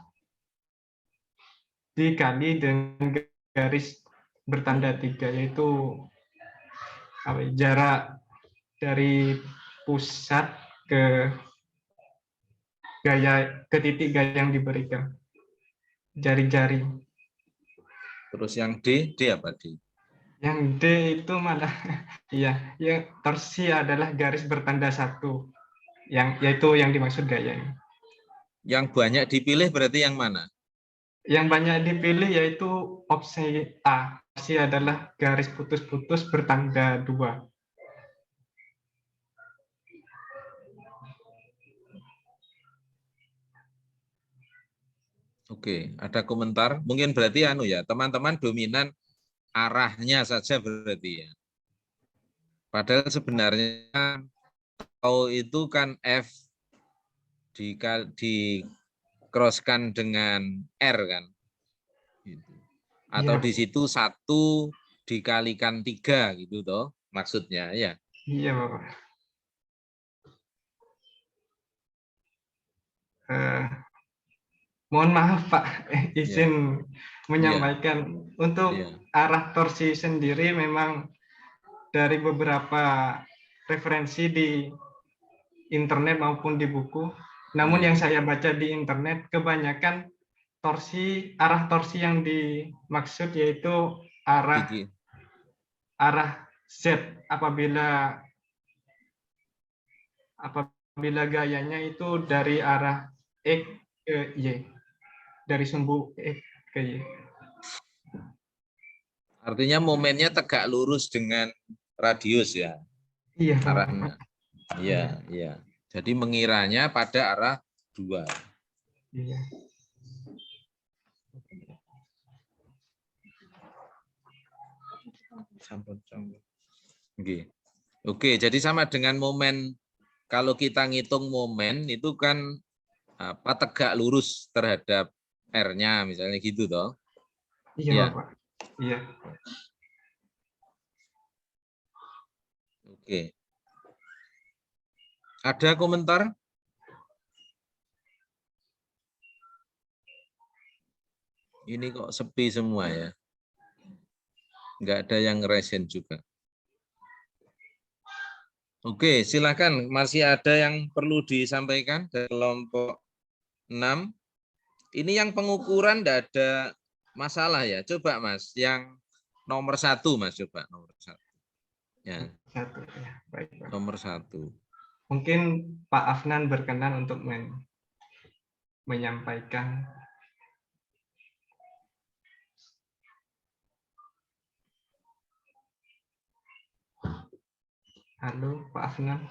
dikali dengan garis bertanda 3, yaitu jarak dari pusat ke titik gaya yang diberikan, jari-jari. Terus yang D apa D? Yang D itu malah iya, yang torsi adalah garis bertanda 1, yaitu yang dimaksud gaya ini. Yang banyak dipilih berarti yang mana? Yang banyak dipilih yaitu opsi A. Torsi adalah garis putus-putus bertanda 2. Oke, ada komentar? Mungkin berarti ya, teman-teman dominan arahnya saja berarti ya. Padahal sebenarnya O itu kan F di crosskan dengan R kan. Atau Iya. di situ 1 dikalikan 3 gitu toh maksudnya ya. Iya Bapak. Mohon maaf Pak, izin menyampaikan untuk arah torsi sendiri memang dari beberapa referensi di internet maupun di buku. Namun yang saya baca di internet kebanyakan arah torsi yang dimaksud yaitu arah Z apabila gayanya itu dari arah X ke Y. Dari sumbu X ke Y. Artinya momennya tegak lurus dengan radius ya. Iya. Arahnya. Iya, iya. Jadi mengiranya pada arah 2. Iya. Oke. Oke, jadi sama dengan momen, kalau kita ngitung momen itu kan tegak lurus terhadap R-nya misalnya gitu toh. Iya, Ya. Bapak. Iya. Oke. Ada komentar? Ini kok sepi semua ya. Nggak ada yang resen juga. Oke, silakan. Masih ada yang perlu disampaikan dari kelompok 6. Ini yang pengukuran nggak ada masalah ya. Coba Mas, yang nomor 1 Mas, coba nomor 1. Ya. 1 ya, baik, Pak. Nomor 1. Mungkin Pak Afnan berkenan untuk menyampaikan. Halo, Pak Afnan.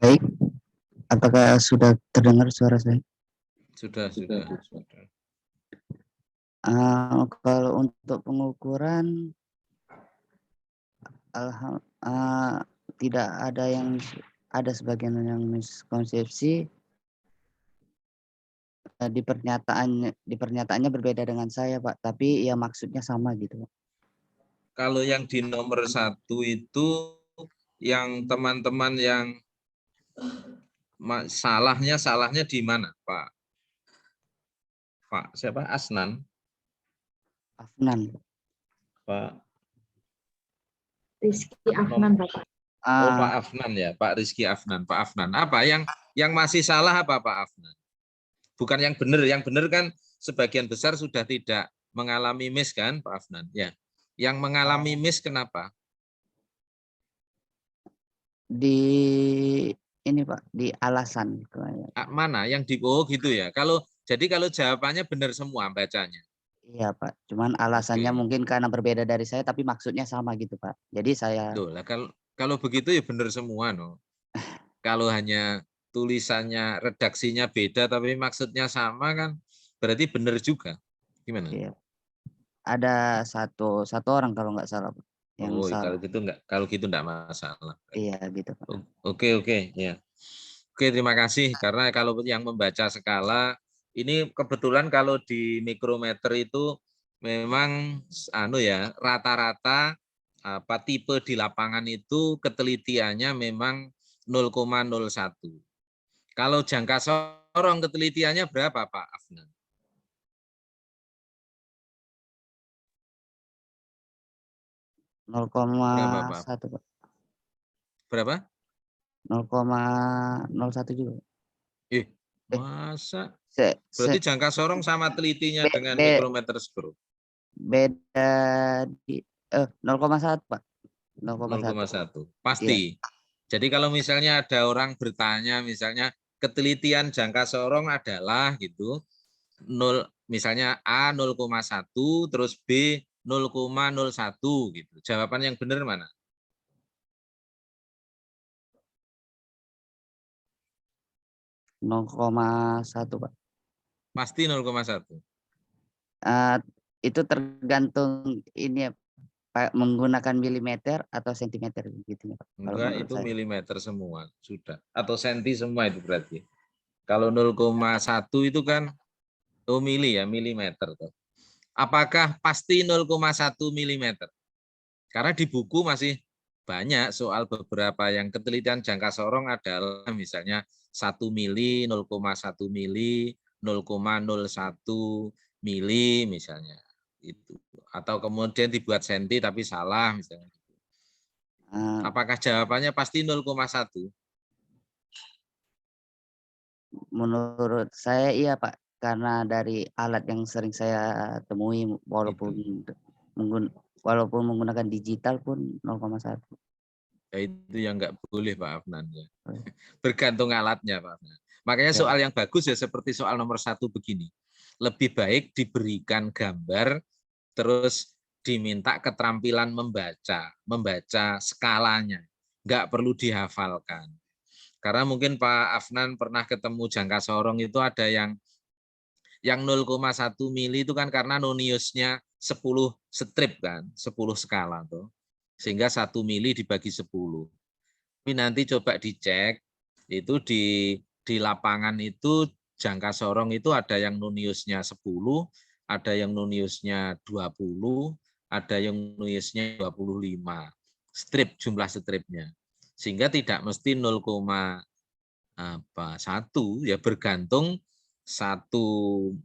Baik, apakah sudah terdengar suara saya? Sudah. Kalau untuk pengukuran, tidak ada yang ada sebagian yang miskonsepsi. Di pernyataannya berbeda dengan saya, Pak, tapi ya maksudnya sama gitu, Pak. Kalau yang di nomor 1 itu yang teman-teman yang salahnya di mana, Pak? Pak siapa? Afnan. Pak Rizky Afnan, Bapak. Oh, Pak Afnan ya, Pak Rizky Afnan. Pak Afnan. Apa yang masih salah apa Pak Afnan? Bukan yang benar. Yang benar kan sebagian besar sudah tidak mengalami miss kan, Pak Afnan? Ya. Yang mengalami miss kenapa? Di ini Pak, di alasan. Mana yang di gitu ya. Jadi kalau jawabannya benar semua bacanya. Iya Pak, cuman alasannya mungkin karena berbeda dari saya, tapi maksudnya sama gitu Pak. Jadi saya. Loh, lah kalau begitu ya benar semua no. Kalau hanya tulisannya, redaksinya beda tapi maksudnya sama kan, berarti benar juga. Gimana? Iya. Ada satu orang kalau nggak salah Pak. Yang salah. Kalau gitu enggak masalah. Iya gitu Pak. Oke ya. Oke, terima kasih karena kalau yang membaca skala ini kebetulan kalau di mikrometer itu memang rata-rata tipe di lapangan itu ketelitiannya memang 0,01. Kalau jangka sorong ketelitiannya berapa Pak Afnan? Berapa, 0,1 Pak. Berapa? 0,01 juga. Masa? Berarti jangka sorong sama telitinya dengan mikrometer skru. Beda di 0,1 Pak. 0,1. Pasti. Iya. Jadi kalau misalnya ada orang bertanya misalnya ketelitian jangka sorong adalah gitu 0, misalnya A 0,1 terus B 0,01 gitu. Jawaban yang benar mana? (0,1 Pak. Pasti 0,1. Itu tergantung ini ya, Pak, menggunakan milimeter atau sentimeter gitu Pak. Enggak, itu saya. Milimeter semua sudah atau senti semua itu berarti. Kalau 0,1 itu kan milimeter tuh. Apakah pasti 0,1 milimeter? Karena di buku masih banyak soal beberapa yang ketelitian jangka sorong adalah misalnya 1 mili, 0,1 mili, 0,01 mili misalnya itu. Atau kemudian dibuat senti tapi salah misalnya. Apakah jawabannya pasti 0,1? Menurut saya iya Pak, karena dari alat yang sering saya temui walaupun menggunakan digital pun 0,1. Ya, itu yang nggak boleh Pak Afnan ya. Bergantung alatnya Pak Afnan. Makanya soal yang bagus ya seperti soal nomor 1 begini. Lebih baik diberikan gambar terus diminta keterampilan membaca skalanya. Nggak perlu dihafalkan. Karena mungkin Pak Afnan pernah ketemu jangka sorong itu ada yang 0,1 mili itu kan karena noniusnya 10 strip kan, 10 skala tuh. Sehingga 1 mili dibagi 10. Tapi nanti coba dicek itu di lapangan itu jangka sorong itu ada yang noniusnya 10, ada yang noniusnya 20, ada yang noniusnya 25. Strip, jumlah stripnya. Sehingga tidak mesti 0,1 ya, bergantung 1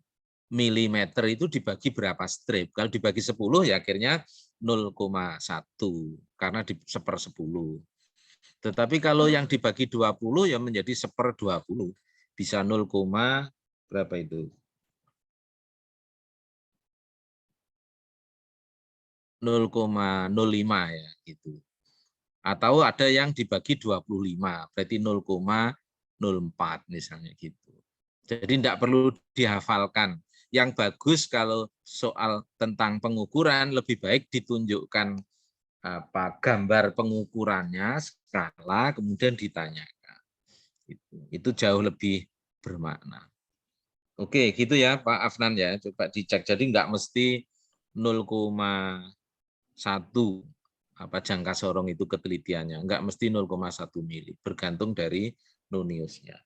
milimeter itu dibagi berapa strip. Kalau dibagi 10 ya akhirnya 0,1 karena di 1/10. Tetapi kalau yang dibagi 20 ya menjadi 1/20. Bisa 0, berapa itu? 0,05 ya gitu. Atau ada yang dibagi 25, berarti 0,04 misalnya gitu. Jadi tidak perlu dihafalkan. Yang bagus kalau soal tentang pengukuran lebih baik ditunjukkan gambar pengukurannya, skala, kemudian ditanyakan. Itu jauh lebih bermakna. Oke, gitu ya Pak Afnan ya. Coba dicek. Jadi nggak mesti 0,1 jangka sorong itu ketelitiannya. Nggak mesti 0,1 mili. Bergantung dari noniusnya.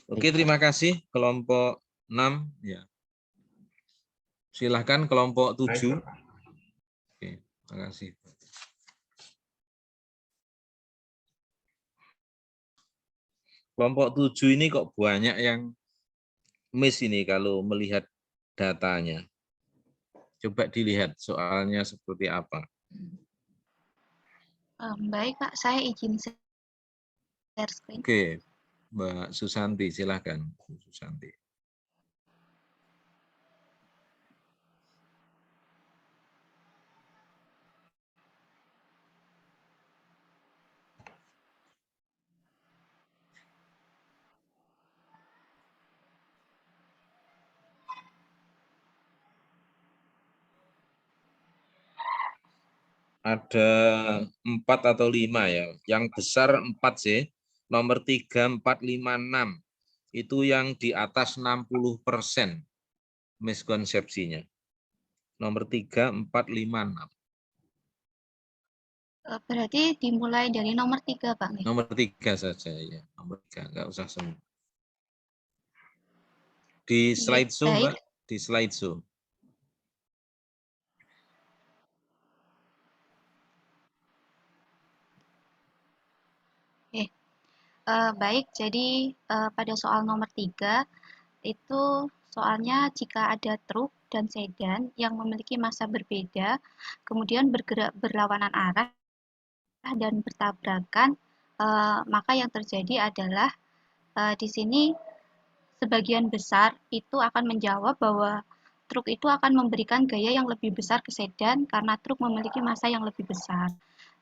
Oke, terima kasih kelompok 6 ya. Silahkan kelompok 7. Oke, terima kasih. Kelompok 7 ini kok banyak yang miss ini kalau melihat datanya. Coba dilihat soalnya seperti apa. Baik Pak, saya izin share screen. Oke, Mbak Susanti, silahkan. Susanti. Ada 4 atau 5 ya. Yang besar 4 sih. Nomor 3, 4, 5, 6. Itu yang di atas 60% miskonsepsinya. Nomor 3, 4, 5, 6. Berarti dimulai dari nomor 3, Pak. Nomor 3 saja ya. Nomor 3, nggak usah semua. Di slideshow, Mbak. Di slideshow. Baik, jadi pada soal nomor 3, itu soalnya jika ada truk dan sedan yang memiliki massa berbeda, kemudian bergerak berlawanan arah dan bertabrakan, maka yang terjadi adalah di sini sebagian besar itu akan menjawab bahwa truk itu akan memberikan gaya yang lebih besar ke sedan karena truk memiliki massa yang lebih besar.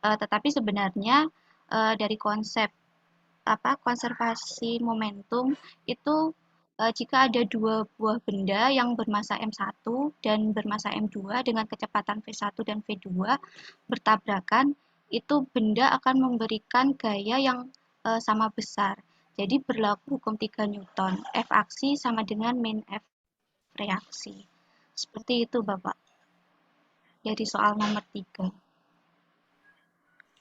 Tetapi sebenarnya dari konsep konservasi momentum itu jika ada dua buah benda yang bermassa M1 dan bermassa M2 dengan kecepatan V1 dan V2 bertabrakan, itu benda akan memberikan gaya yang sama besar. Jadi berlaku hukum 3 Newton, F aksi sama dengan min F reaksi. Seperti itu Bapak. Dari soal nomor 3.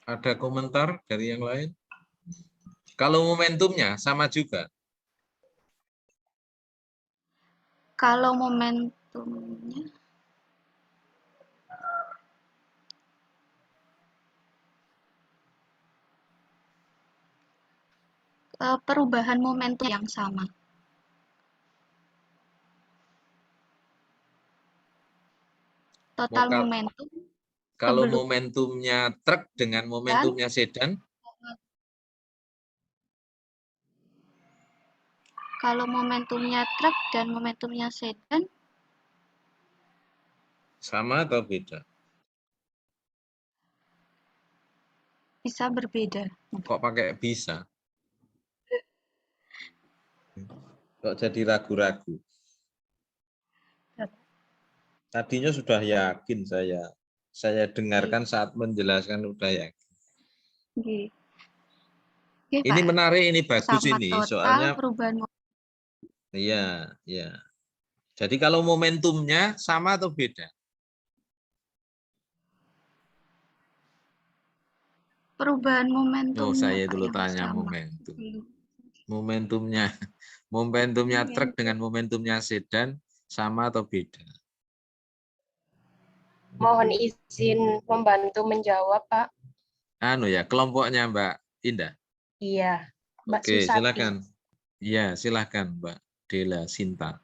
Ada komentar dari yang lain? Kalau momentumnya sama juga. Kalau momentumnya perubahan momentum yang sama. Total momentum. Kalau momentumnya truk dengan momentumnya sedan? Kalau momentumnya truk dan momentumnya sedan? Sama atau beda? Bisa berbeda. Kok pakai bisa? Kok jadi ragu-ragu? Tadinya sudah yakin saya. saya dengarkan saat menjelaskan udah ya. Oke. Oke, Ini Pak. menarik, ini bagus Sama ini, total soalnya perubahan iya, iya. Jadi kalau momentumnya sama atau beda? perubahan Oh, momentum saya Pak dulu yang tanya sama. momentum. Momentumnya truk dengan momentumnya sedan sama atau beda? Mohon izin membantu menjawab, Pak. Anu ya, kelompoknya Mbak Indah. Iya, Mbak Oke, Susati. silakan. Iya, silakan Mbak Dela Sinta.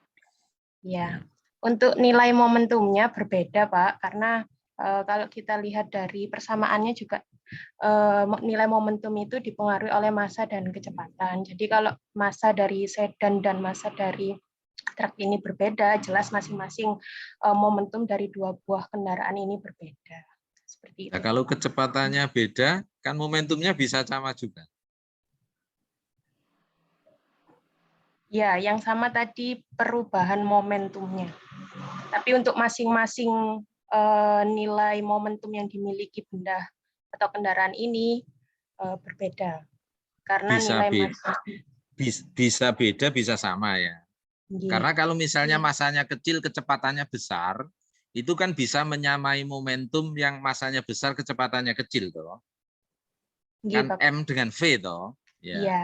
Ya, untuk nilai momentumnya berbeda, Pak, karena kalau kita lihat dari persamaannya juga nilai momentum itu dipengaruhi oleh massa dan kecepatan. Jadi kalau massa dari sedan dan massa dari truk ini berbeda, jelas masing-masing momentum dari dua buah kendaraan ini berbeda. Seperti itu. Nah, kalau kecepatannya beda, kan momentumnya bisa sama juga. Ya, yang sama tadi perubahan momentumnya. Tapi untuk masing-masing nilai momentum yang dimiliki benda atau kendaraan ini berbeda. Karena Bisa nilai beda, massa. bisa beda, bisa sama ya. Karena kalau misalnya masanya kecil, kecepatannya besar, itu kan bisa menyamai momentum yang masanya besar, kecepatannya kecil, toh. Kan M dengan V, toh. Ya. Iya.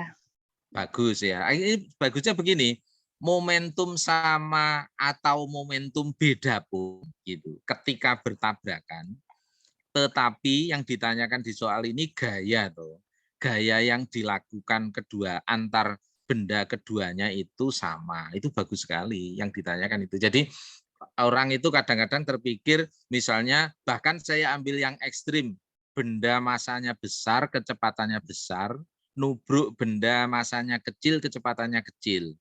Bagus ya. Ini bagusnya begini, momentum sama atau momentum beda pun gitu. Ketika bertabrakan, tetapi yang ditanyakan di soal ini gaya tuh. Gaya yang dilakukan kedua antar benda keduanya itu sama. Itu bagus sekali yang ditanyakan itu. Jadi orang itu kadang-kadang terpikir misalnya bahkan saya ambil yang ekstrim, benda masanya besar, kecepatannya besar, nubruk benda masanya kecil, kecepatannya kecil.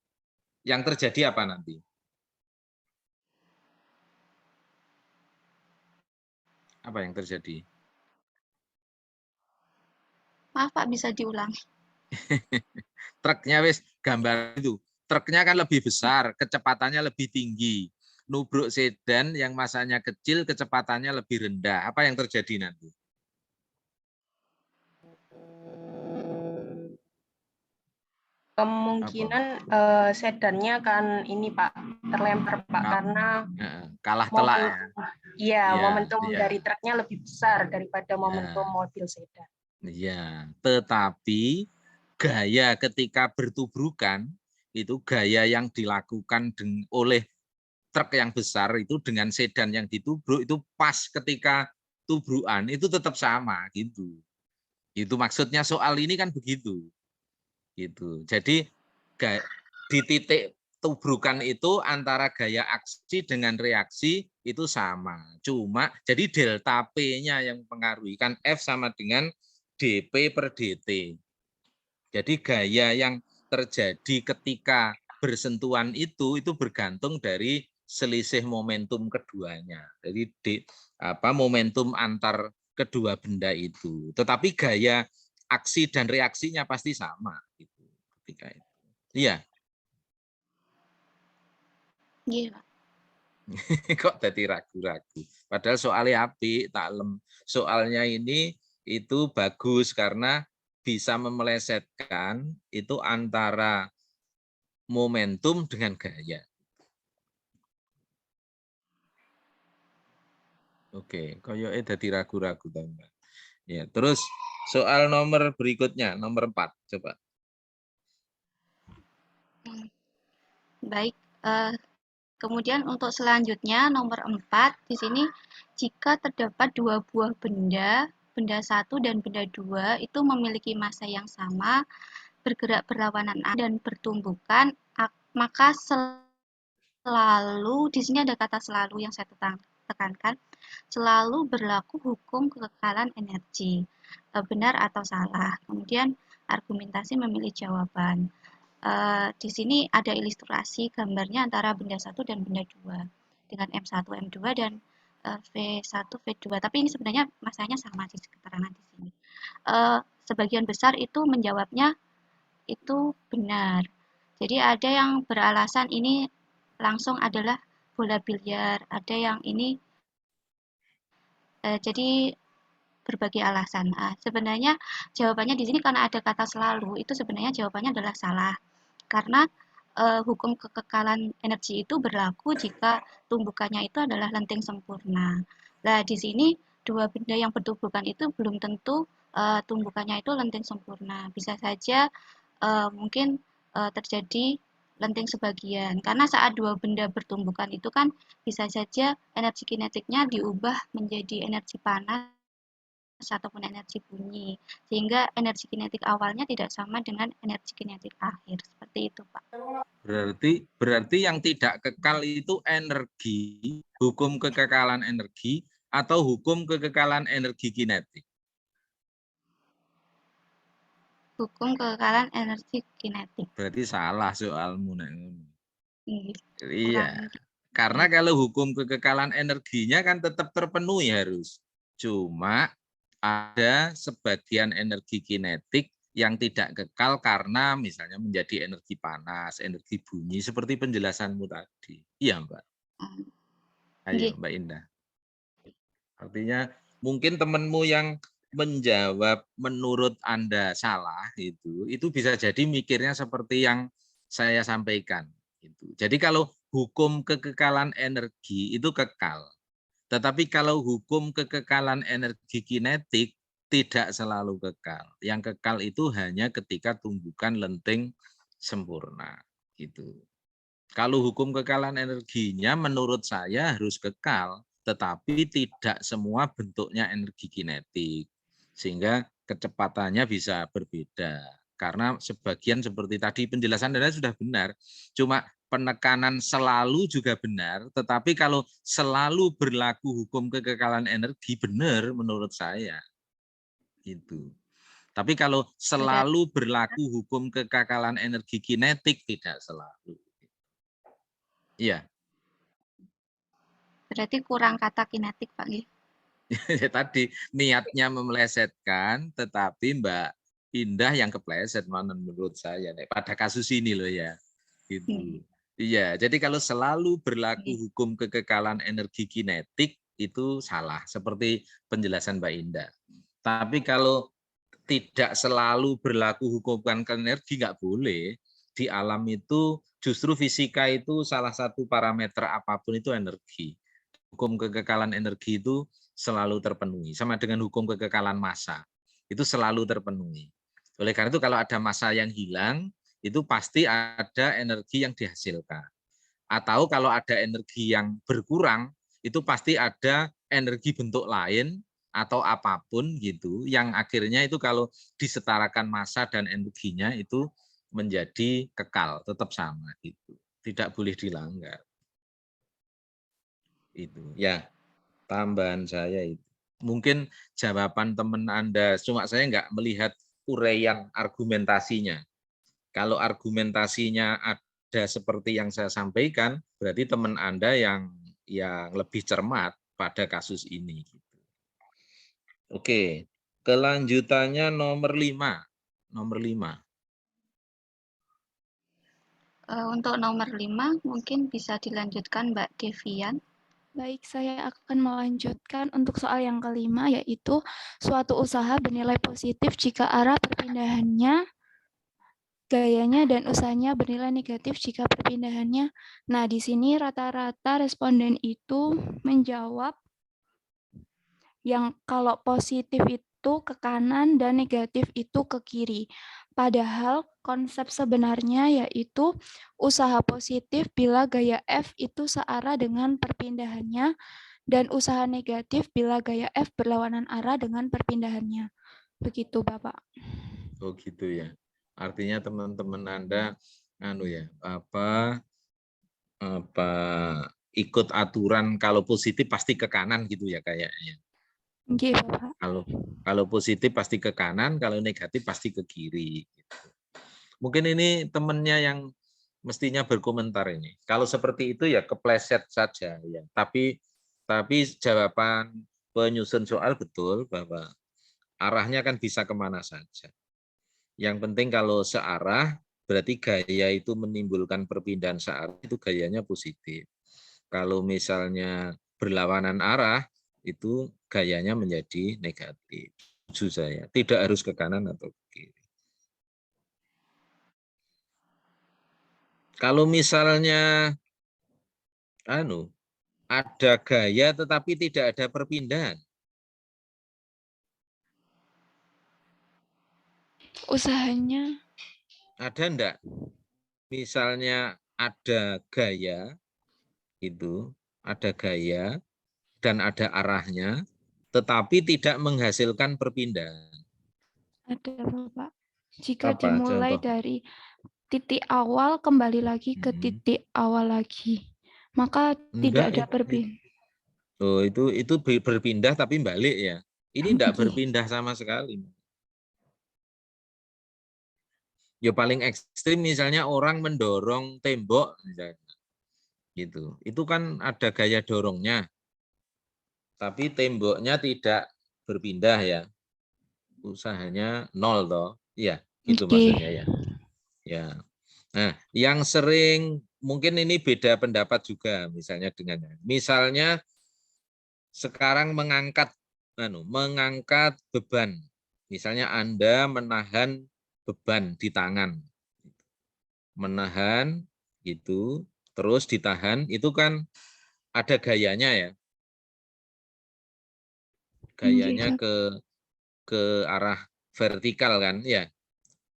Yang terjadi apa nanti? Apa yang terjadi? Maaf Pak, bisa diulang. Truknya wis gambar itu. Truknya kan lebih besar, kecepatannya lebih tinggi. Nubruk sedan yang masanya kecil, kecepatannya lebih rendah. Apa yang terjadi nanti? Kemungkinan sedannya kan ini Pak terlempar Pak karena kalah telak ya. Iya, Ya, momentum ya. dari truknya lebih besar daripada momentum mobil sedan. Iya, tetapi gaya ketika bertubrukan itu gaya yang dilakukan oleh truk yang besar itu dengan sedan yang ditubruk itu pas ketika tubrukan itu tetap sama gitu. Itu maksudnya soal ini kan begitu. Gitu. Jadi di titik tubrukan itu antara gaya aksi dengan reaksi itu sama. Cuma jadi delta P-nya yang mempengaruhi kan F sama dengan dP per dt. Jadi gaya yang terjadi ketika bersentuhan itu bergantung dari selisih momentum keduanya. Jadi momentum antar kedua benda itu. Tetapi gaya aksi dan reaksinya pasti sama gitu ketika itu. Iya. Iya. Kok jadi ragu-ragu. Padahal soalnya apik, taklem. Soalnya ini itu bagus karena bisa memelesetkan itu antara momentum dengan gaya. Oke, koyoke dadi ragu-ragu to, Mbak. Ya, terus soal nomor berikutnya, nomor 4, coba. Baik, kemudian untuk selanjutnya nomor 4 di sini jika terdapat dua buah benda 1 dan benda 2 itu memiliki massa yang sama, bergerak berlawanan arah dan bertumbukan, maka selalu di sini ada kata selalu yang saya tekankan, selalu berlaku hukum kekekalan energi. Benar atau salah? Kemudian argumentasi memilih jawaban. Di sini ada ilustrasi gambarnya antara benda 1 dan benda 2 dengan M1, M2 dan V1, V2. Tapi ini sebenarnya masanya sama di keterangan di sini. Sebagian besar itu menjawabnya itu benar. Jadi ada yang beralasan ini langsung adalah bola biliar, ada yang ini Jadi berbagai alasan. Sebenarnya jawabannya di sini karena ada kata selalu, itu sebenarnya jawabannya adalah salah. Karena hukum kekekalan energi itu berlaku jika tumbukannya itu adalah lenting sempurna. Nah, di sini dua benda yang bertumbukan itu belum tentu tumbukannya itu lenting sempurna. Bisa saja mungkin terjadi lenting sebagian. Karena saat dua benda bertumbukan itu kan bisa saja energi kinetiknya diubah menjadi energi panas ataupun energi bunyi, sehingga energi kinetik awalnya tidak sama dengan energi kinetik akhir. Seperti itu, Pak. Berarti yang tidak kekal itu energi, hukum kekekalan energi, atau hukum kekekalan energi kinetik? Hukum kekekalan energi kinetik. Berarti salah soalmu. Kurang. Iya. Karena kalau hukum kekekalan energinya kan tetap terpenuhi harus. Cuma ada sebagian energi kinetik yang tidak kekal karena misalnya menjadi energi panas, energi bunyi, seperti penjelasanmu tadi. Iya, Mbak. Ayo, Mbak Indah. Artinya mungkin temanmu yang menjawab menurut Anda salah itu bisa jadi mikirnya seperti yang saya sampaikan. Jadi kalau hukum kekekalan energi itu kekal. Tetapi kalau hukum kekekalan energi kinetik tidak selalu kekal. Yang kekal itu hanya ketika tumbukan lenting sempurna. Gitu. Kalau hukum kekekalan energinya menurut saya harus kekal, tetapi tidak semua bentuknya energi kinetik. Sehingga kecepatannya bisa berbeda. Karena sebagian seperti tadi penjelasan Anda sudah benar. Cuma penekanan selalu juga benar, tetapi kalau selalu berlaku hukum kekekalan energi benar menurut saya. Gitu. Tapi kalau selalu berlaku hukum kekekalan energi kinetik tidak selalu. Iya. Berarti kurang kata kinetik, Pak. Tadi niatnya memelesetkan, tetapi Mbak Indah yang kepleset menurut saya. Pada kasus ini loh ya. Gitu. Iya, jadi kalau selalu berlaku hukum kekekalan energi kinetik itu salah, seperti penjelasan Mbak Indah. Tapi kalau tidak selalu berlaku hukum energi nggak boleh. Di alam itu justru fisika itu salah satu parameter apapun itu energi. Hukum kekekalan energi itu selalu terpenuhi. Sama dengan hukum kekekalan massa. Itu selalu terpenuhi. Oleh karena itu kalau ada massa yang hilang, itu pasti ada energi yang dihasilkan. Atau kalau ada energi yang berkurang, itu pasti ada energi bentuk lain atau apapun gitu, yang akhirnya itu kalau disetarakan massa dan energinya itu menjadi kekal, tetap sama gitu. Tidak boleh dilanggar. Itu ya tambahan saya itu. Mungkin jawaban teman Anda, cuma saya nggak melihat uraian argumentasinya. Kalau argumentasinya ada seperti yang saya sampaikan, berarti teman Anda yang lebih cermat pada kasus ini. Oke, kelanjutannya nomor 5. Nomor 5. Untuk nomor 5 mungkin bisa dilanjutkan Mbak Devian. Baik, saya akan melanjutkan untuk soal yang kelima, yaitu suatu usaha bernilai positif jika arah perpindahannya, gayanya, dan usahanya bernilai negatif jika perpindahannya. Nah, di sini rata-rata responden itu menjawab yang kalau positif itu ke kanan dan negatif itu ke kiri. Padahal konsep sebenarnya yaitu usaha positif bila gaya F itu searah dengan perpindahannya dan usaha negatif bila gaya F berlawanan arah dengan perpindahannya. Begitu, Bapak. Oh gitu ya. Artinya teman-teman Anda ikut aturan kalau positif pasti ke kanan gitu ya kayaknya. Oke, Bapak. Kalau positif pasti ke kanan, kalau negatif pasti ke kiri. Mungkin ini temannya yang mestinya berkomentar ini. Kalau seperti itu ya kepleset saja ya. Tapi jawaban penyusun soal betul bahwa arahnya kan bisa kemana saja. Yang penting kalau searah berarti gaya itu menimbulkan perpindahan searah, itu gayanya positif. Kalau misalnya berlawanan arah itu gayanya menjadi negatif. Setuju saya, tidak harus ke kanan atau ke kiri. Kalau misalnya ada gaya tetapi tidak ada perpindahan. Usahanya Ada enggak? Misalnya ada gaya, ada gaya dan ada arahnya, tetapi tidak menghasilkan perpindahan. ada Bapak. Jika Apa dimulai contoh? dari titik awal kembali lagi ke titik awal lagi, maka tidak ada perpindahan. Oh, itu berpindah tapi balik ya. Ini enggak berpindah sama sekali. Ya paling ekstrim misalnya orang mendorong tembok misalnya. Gitu. Itu kan ada gaya dorongnya. Tapi temboknya tidak berpindah ya. Usahanya nol toh. Iya, itu maksudnya ya. Ya. Nah, yang sering mungkin ini beda pendapat juga misalnya dengannya. Misalnya sekarang mengangkat beban. Misalnya Anda menahan beban di tangan. Menahan gitu, terus ditahan, itu kan ada gayanya ya. Gayanya ke arah vertikal kan ya.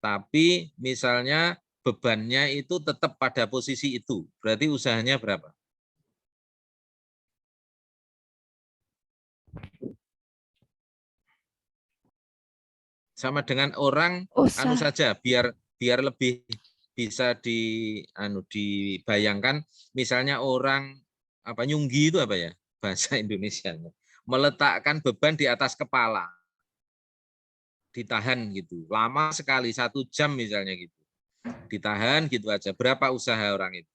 Tapi misalnya bebannya itu tetap pada posisi itu. Berarti usahanya berapa? Sama dengan orang saja biar lebih bisa dibayangkan, misalnya orang nyunggi itu apa ya bahasa Indonesianya, meletakkan beban di atas kepala, ditahan gitu lama sekali 1 jam misalnya gitu, ditahan gitu aja. Berapa usaha orang itu?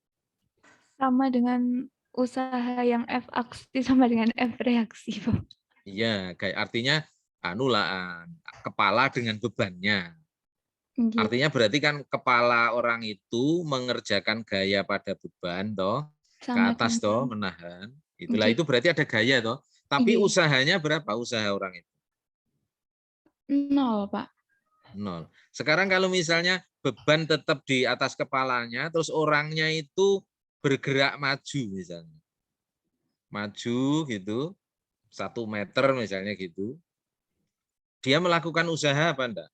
Sama dengan usaha yang F aksi sama dengan F reaksi. Iya, kayak artinya kepala dengan bebannya. Artinya berarti kan kepala orang itu mengerjakan gaya pada beban toh, ke atas toh, menahan. Itulah itu berarti ada gaya toh. Tapi usahanya berapa usaha orang itu? 0, Pak. 0. Sekarang kalau misalnya beban tetap di atas kepalanya, terus orangnya itu bergerak maju misalnya. Maju gitu, 1 meter misalnya gitu. Dia melakukan usaha apa enggak?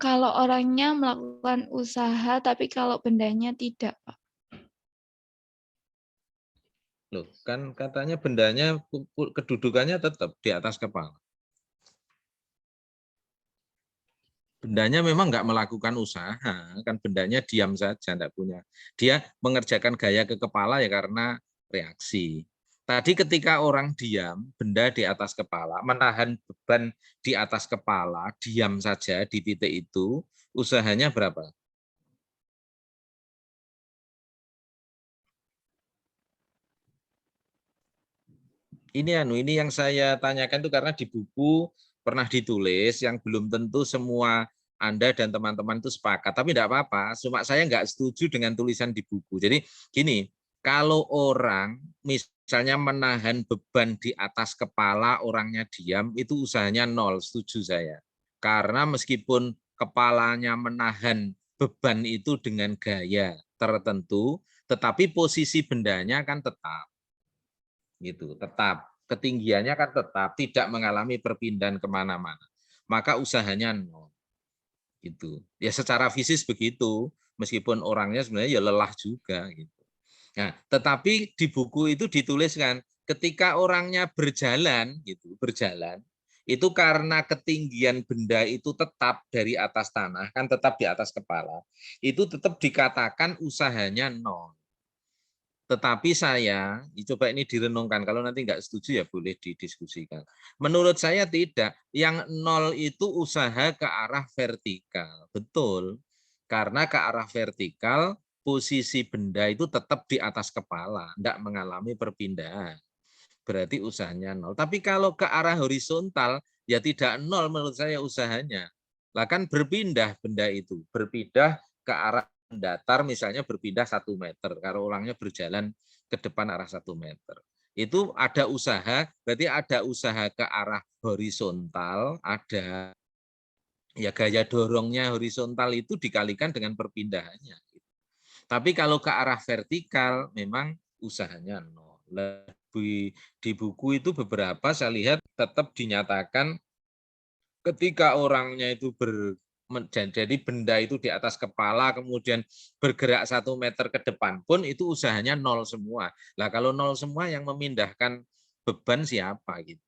Kalau orangnya melakukan usaha, tapi kalau bendanya tidak, Pak. Loh, kan katanya bendanya kedudukannya tetap di atas kepala. Bendanya memang nggak melakukan usaha, kan bendanya diam saja, enggak punya. Dia mengerjakan gaya ke kepala ya karena reaksi. Tadi ketika orang diam, benda di atas kepala, menahan beban di atas kepala, diam saja di titik itu, usahanya berapa? Ini yang saya tanyakan itu karena di buku pernah ditulis yang belum tentu semua Anda dan teman-teman itu sepakat. Tapi tidak apa-apa, cuma saya nggak setuju dengan tulisan di buku. Jadi gini, kalau orang misalnya menahan beban di atas kepala, orangnya diam, itu usahanya 0, setuju saya. Karena meskipun kepalanya menahan beban itu dengan gaya tertentu, tetapi posisi bendanya kan tetap. Gitu, tetap ketinggiannya kan tetap, tidak mengalami perpindahan kemana-mana, maka usahanya 0. Gitu ya, secara fisik begitu, meskipun orangnya sebenarnya ya lelah juga gitu. Nah, tetapi di buku itu dituliskan ketika orangnya berjalan gitu, itu karena ketinggian benda itu tetap dari atas tanah, kan tetap di atas kepala, itu tetap dikatakan usahanya 0. Tetapi saya, coba ini direnungkan, kalau nanti nggak setuju ya boleh didiskusikan. Menurut saya tidak, yang 0 itu usaha ke arah vertikal. Betul, karena ke arah vertikal, posisi benda itu tetap di atas kepala, nggak mengalami perpindahan. Berarti usahanya 0. Tapi kalau ke arah horizontal, ya tidak 0 menurut saya usahanya. Lah kan berpindah benda itu, berpindah ke arah datar misalnya berpindah 1 meter, kalau orangnya berjalan ke depan arah 1 meter. Itu ada usaha, berarti ada usaha ke arah horizontal, ada ya gaya dorongnya horizontal itu dikalikan dengan perpindahannya. Tapi kalau ke arah vertikal memang usahanya nol. Di buku itu beberapa saya lihat tetap dinyatakan ketika orangnya itu jadi benda itu di atas kepala kemudian bergerak 1 meter ke depan pun itu usahanya nol semua. Lah kalau nol semua yang memindahkan beban siapa gitu.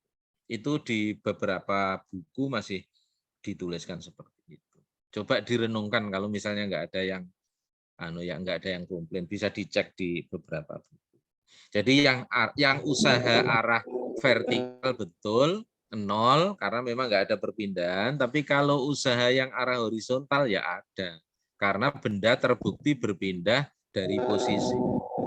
Itu di beberapa buku masih dituliskan seperti itu. Coba direnungkan kalau misalnya nggak ada yang komplain, bisa dicek di beberapa buku. Jadi yang usaha arah vertikal betul nol karena memang nggak ada perpindahan, tapi kalau usaha yang arah horizontal ya ada. Karena benda terbukti berpindah dari posisi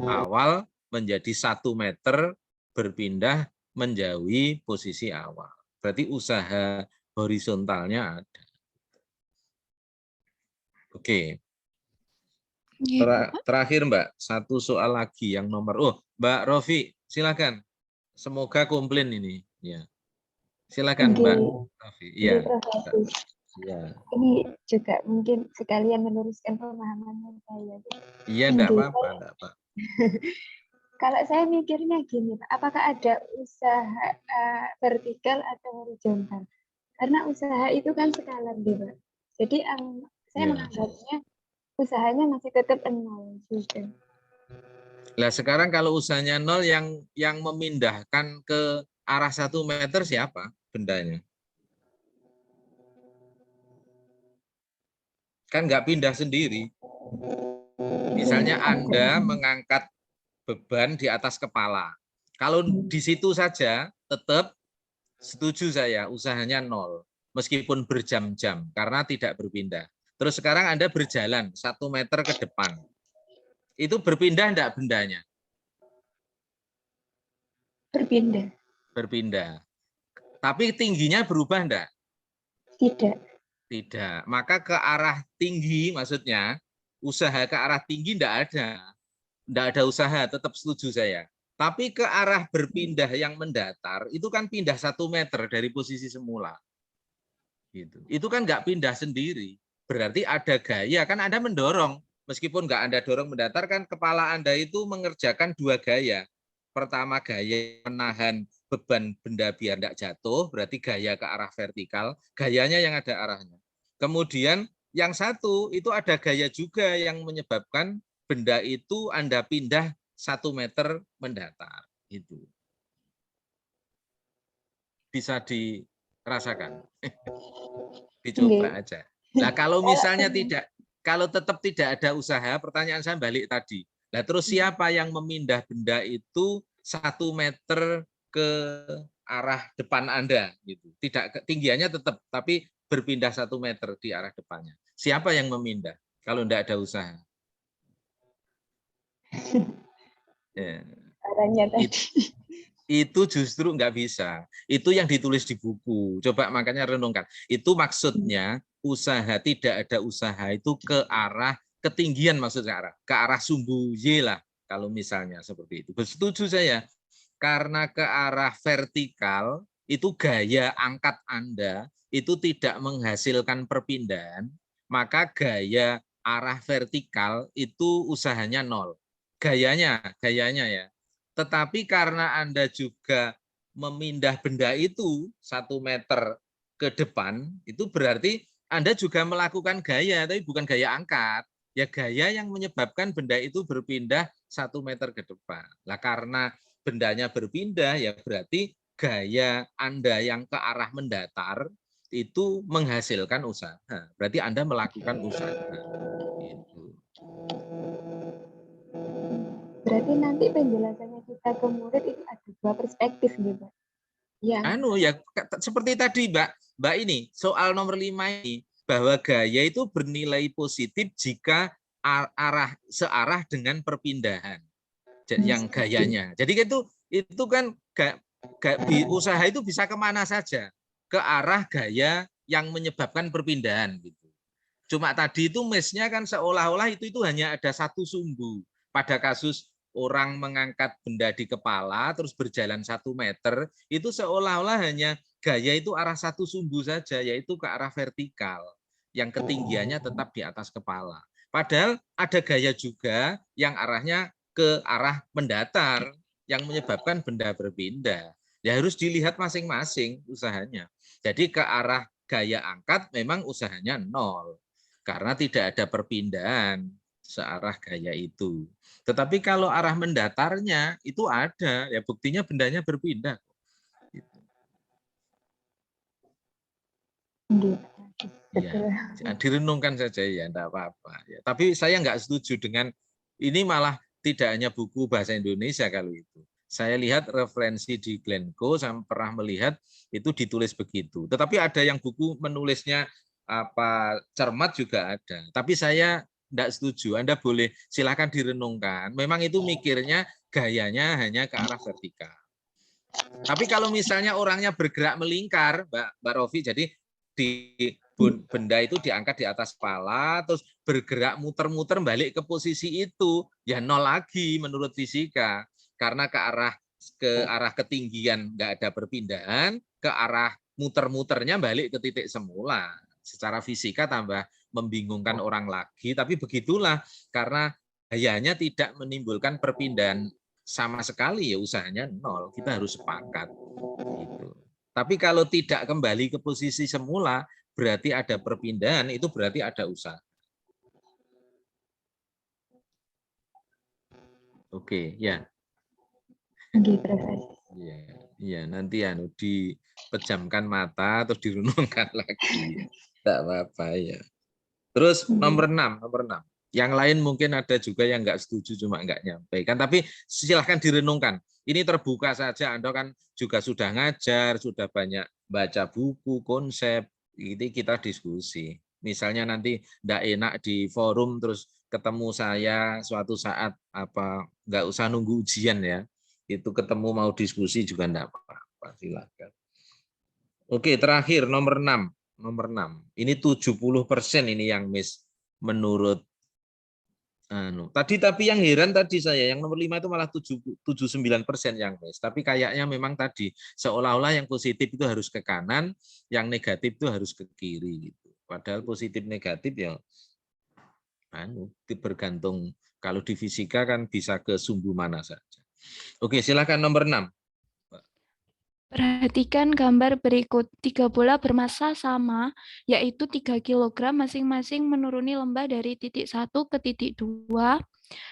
awal menjadi 1 meter berpindah menjauhi posisi awal. Berarti usaha horizontalnya ada. Oke. Terakhir Mbak, satu soal lagi yang nomor Mbak Rofi, silakan. Semoga komplain ini. Ya. Silakan Mbak Rofi. Iya. Ya. Ini juga mungkin sekalian meluruskan pemahaman saya. Iya, enggak apa-apa. Kalau saya mikirnya gini, Pak, apakah ada usaha vertikal atau horizontal? Karena usaha itu kan skala, Pak. Jadi saya menganggapnya usahanya masih tetap nol juga. Nah sekarang kalau usahanya nol yang memindahkan ke arah 1 meter siapa bendanya? Kan nggak pindah sendiri. Misalnya Anda mengangkat beban di atas kepala. Kalau di situ saja tetap setuju saya usahanya nol. Meskipun berjam-jam karena tidak berpindah. Terus sekarang Anda berjalan 1 meter ke depan. Itu berpindah enggak bendanya? Berpindah. Berpindah. Tapi tingginya berubah enggak? Tidak. Tidak. Maka ke arah tinggi maksudnya, usaha ke arah tinggi enggak ada. Enggak ada usaha, tetap setuju saya. Tapi ke arah berpindah yang mendatar, itu kan pindah 1 meter dari posisi semula. Gitu. Itu kan enggak pindah sendiri. Berarti ada gaya, kan Anda mendorong. Meskipun nggak Anda dorong mendatar, kan kepala Anda itu mengerjakan 2 gaya. Pertama gaya menahan beban benda biar tidak jatuh, berarti gaya ke arah vertikal, gayanya yang ada arahnya. Kemudian yang satu, itu ada gaya juga yang menyebabkan benda itu Anda pindah 1 meter mendatar. Itu bisa dirasakan. Dicoba aja. Nah kalau misalnya kalau tetap tidak ada usaha, pertanyaan saya balik tadi. Nah, terus siapa yang memindah benda itu 1 meter ke arah depan Anda? Gitu. Tidak tinggiannya tetap, tapi berpindah 1 meter di arah depannya. Siapa yang memindah kalau tidak ada usaha? Ya. Itu justru nggak bisa. Itu yang ditulis di buku. Coba makanya renungkan. Itu maksudnya usaha, tidak ada usaha itu ke arah ketinggian, maksudnya ke arah sumbu Y lah. Kalau misalnya seperti itu. Setuju saya. Karena ke arah vertikal, itu gaya angkat Anda itu tidak menghasilkan perpindahan, maka gaya arah vertikal itu usahanya nol. Gayanya ya. Tetapi karena Anda juga memindah benda itu 1 meter ke depan, itu berarti Anda juga melakukan gaya, tapi bukan gaya angkat. Ya gaya yang menyebabkan benda itu berpindah 1 meter ke depan. Nah, karena bendanya berpindah, ya berarti gaya Anda yang ke arah mendatar itu menghasilkan usaha. Berarti Anda melakukan usaha. Gitu. Berarti nanti penjelasannya kita ke murid itu ada 2 perspektif gitu. Ya, seperti tadi Mbak ini, soal nomor 5 ini, bahwa gaya itu bernilai positif jika searah dengan perpindahan yang gayanya. Jadi itu kan usaha itu bisa kemana saja, ke arah gaya yang menyebabkan perpindahan gitu. Cuma tadi itu mesnya kan seolah-olah itu hanya ada satu sumbu. Pada kasus orang mengangkat benda di kepala terus berjalan 1 meter, itu seolah-olah hanya gaya itu arah satu sumbu saja, yaitu ke arah vertikal, yang ketinggiannya tetap di atas kepala. Padahal ada gaya juga yang arahnya ke arah mendatar, yang menyebabkan benda berpindah. Ya harus dilihat masing-masing usahanya. Jadi ke arah gaya angkat memang usahanya 0, karena tidak ada perpindahan searah gaya itu. Tetapi kalau arah mendatarnya itu ada, ya buktinya bendanya berpindah. Ya, direnungkan saja ya, enggak apa-apa. Ya, tapi saya nggak setuju dengan ini, malah tidak hanya buku bahasa Indonesia kalau itu. Saya lihat referensi di Glencoe, saya pernah melihat itu ditulis begitu. Tetapi ada yang buku menulisnya apa cermat juga ada. Tapi saya tidak setuju. Anda boleh silakan direnungkan. Memang itu mikirnya gayanya hanya ke arah vertikal. Tapi kalau misalnya orangnya bergerak melingkar, Mbak Rofi, jadi di benda itu diangkat di atas kepala, terus bergerak muter-muter balik ke posisi itu, ya 0 lagi menurut fisika. Karena ke arah ketinggian nggak ada perpindahan, ke arah muter-muternya balik ke titik semula. Secara fisika tambah membingungkan orang lagi, tapi begitulah, karena gayanya tidak menimbulkan perpindahan sama sekali, ya usahanya 0. Kita harus sepakat. Gitu. Tapi kalau tidak kembali ke posisi semula, berarti ada perpindahan, itu berarti ada usaha. Oke, ya. Ya, nanti dipejamkan mata atau direnungkan lagi. Tidak apa-apa ya. Terus nomor 6. Yang lain mungkin ada juga yang nggak setuju, cuma nggak nyampaikan. Tapi silahkan direnungkan. Ini terbuka saja, Anda kan juga sudah ngajar, sudah banyak baca buku, konsep, ini kita diskusi. Misalnya nanti nggak enak di forum, terus ketemu saya suatu saat, nggak usah nunggu ujian ya. Itu ketemu mau diskusi juga enggak apa-apa, silakan. Oke, terakhir nomor 6. Ini 70% ini yang miss menurut tapi yang heran tadi saya yang nomor 5 itu malah 79% yang miss. Tapi kayaknya memang tadi seolah-olah yang positif itu harus ke kanan, yang negatif itu harus ke kiri gitu. Padahal positif negatif ya bergantung, kalau di fisika kan bisa ke sumbu mana saja. Oke, silakan nomor 6. Perhatikan gambar berikut. 3 bola bermassa sama, yaitu 3 kg masing-masing menuruni lembah dari titik 1 ke titik 2,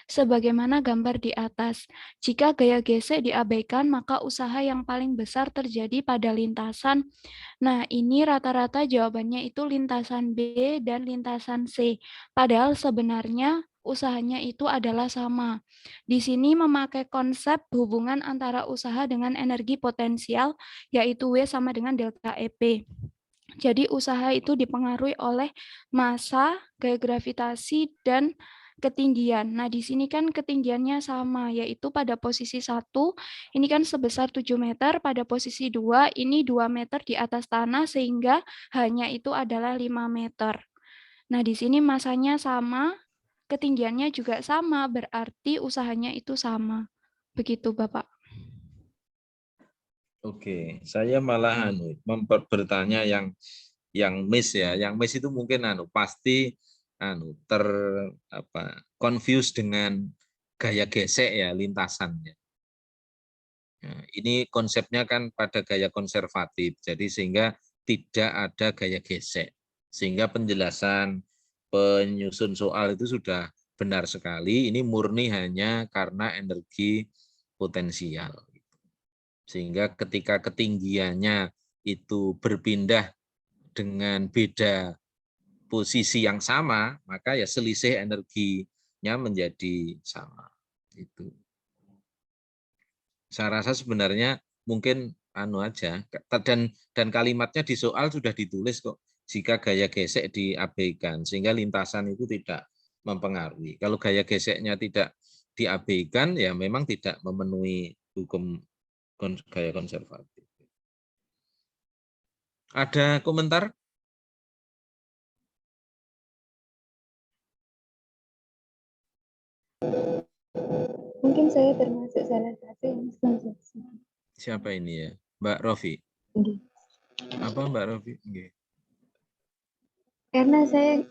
sebagaimana gambar di atas. Jika gaya gesek diabaikan, maka usaha yang paling besar terjadi pada lintasan. Nah, ini rata-rata jawabannya itu lintasan B dan lintasan C. Padahal sebenarnya usahanya itu adalah sama. Di sini memakai konsep hubungan antara usaha dengan energi potensial, yaitu W sama dengan delta EP. Jadi usaha itu dipengaruhi oleh massa, gaya gravitasi, dan ketinggian. Nah, di sini kan ketinggiannya sama, yaitu pada posisi 1, ini kan sebesar 7 meter, pada posisi 2, ini 2 meter di atas tanah, sehingga hanya itu adalah 5 meter. Nah, di sini massanya sama, ketinggiannya juga sama, berarti usahanya itu sama. Begitu, Bapak. Oke, saya malah bertanya yang miss ya. Yang miss itu mungkin pasti confused dengan gaya gesek ya, lintasannya. Nah, ini konsepnya kan pada gaya konservatif, jadi sehingga tidak ada gaya gesek, sehingga penjelasan penyusun soal itu sudah benar sekali. Ini murni hanya karena energi potensial, sehingga ketika ketinggiannya itu berpindah dengan beda posisi yang sama, maka ya selisih energinya menjadi sama. Itu. Saya rasa sebenarnya mungkin aja, dan kalimatnya di soal sudah ditulis kok, jika gaya gesek diabaikan, sehingga lintasan itu tidak mempengaruhi. Kalau gaya geseknya tidak diabaikan, ya memang tidak memenuhi hukum gaya konservatif. Ada komentar? mungkin saya termasuk salah satu yang miskonsepsi. Siapa ini ya? Mbak Rofi? Nggih. Apa Mbak Rofi? Nggih. Karena saya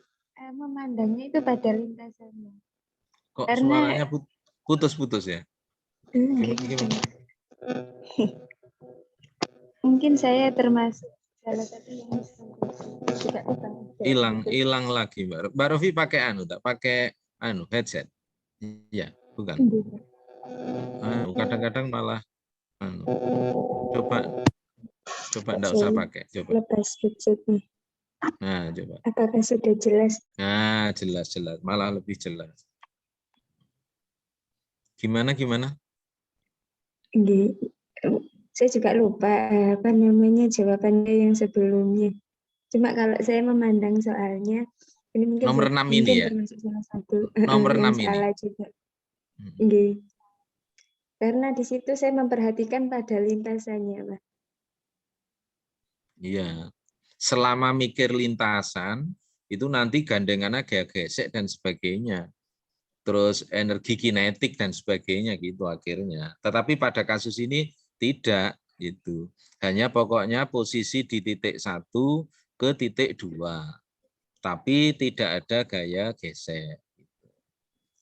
memandangnya itu pada lintasannya. Kok Karena suaranya putus-putus ya? nggih, Gimana? mungkin saya termasuk salah satu yang miskonsepsi. Juga utang. Hilang lagi Mbak. Mbak Rofi pakai tak pakai headset. Iya, bukan. Kadang-kadang malah coba enggak usah pakai, coba. Lepas headsetnya. Nah, coba. Apakah sudah jelas? Nah, jelas, malah lebih jelas. Gimana? Nggih. Saya juga lupa apa namanya jawabannya yang sebelumnya. Cuma kalau saya memandang soalnya ini mungkin Nomor 6 ini ya. termasuk salah satu Nomor yang 6 ini. salah juga. Nggih. Karena di situ saya memperhatikan pada lintasannya, Pak. Iya. Selama mikir lintasan itu nanti gandengannya kayak gesek dan sebagainya. Terus energi kinetik dan sebagainya gitu akhirnya. Tetapi pada kasus ini tidak gitu. Hanya pokoknya posisi di titik 1 ke titik 2. Tapi tidak ada gaya gesek.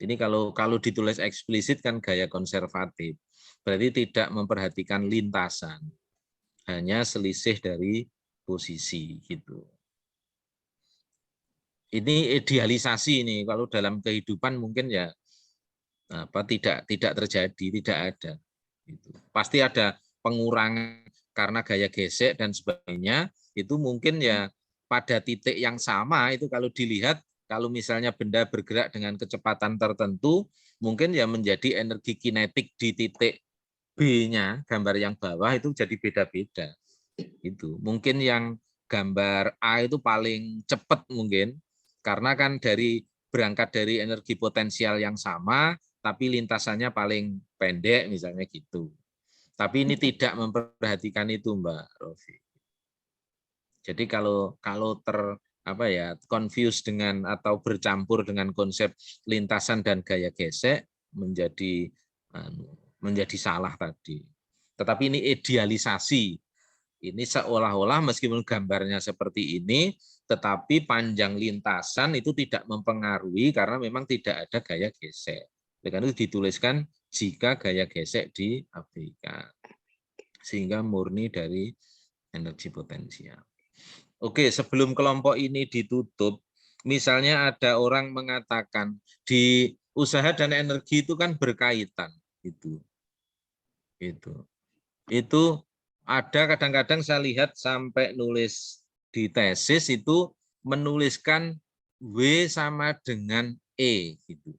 Ini kalau ditulis eksplisit kan gaya konservatif. Berarti tidak memperhatikan lintasan. Hanya selisih dari posisi gitu. Ini idealisasi ini, kalau dalam kehidupan mungkin ya tidak terjadi, tidak ada. Gitu. Pasti ada pengurangan karena gaya gesek dan sebagainya. Itu mungkin ya pada titik yang sama itu kalau dilihat, kalau misalnya benda bergerak dengan kecepatan tertentu, mungkin ya menjadi energi kinetik di titik B-nya, gambar yang bawah itu jadi beda-beda. Itu mungkin yang gambar A itu paling cepat mungkin karena kan berangkat dari energi potensial yang sama tapi lintasannya paling pendek misalnya gitu. Tapi ini tidak memperhatikan itu Mbak Rofi. Jadi kalau confuse dengan atau bercampur dengan konsep lintasan dan gaya gesek menjadi salah tadi. Tetapi ini idealisasi. Ini seolah-olah meskipun gambarnya seperti ini, tetapi panjang lintasan itu tidak mempengaruhi karena memang tidak ada gaya gesek. Karena itu dituliskan jika gaya gesek diabaikan. Sehingga murni dari energi potensial. Oke, sebelum kelompok ini ditutup, misalnya ada orang mengatakan di usaha dan energi itu kan berkaitan. Itu ada kadang-kadang saya lihat sampai nulis di tesis itu menuliskan W sama dengan E gitu.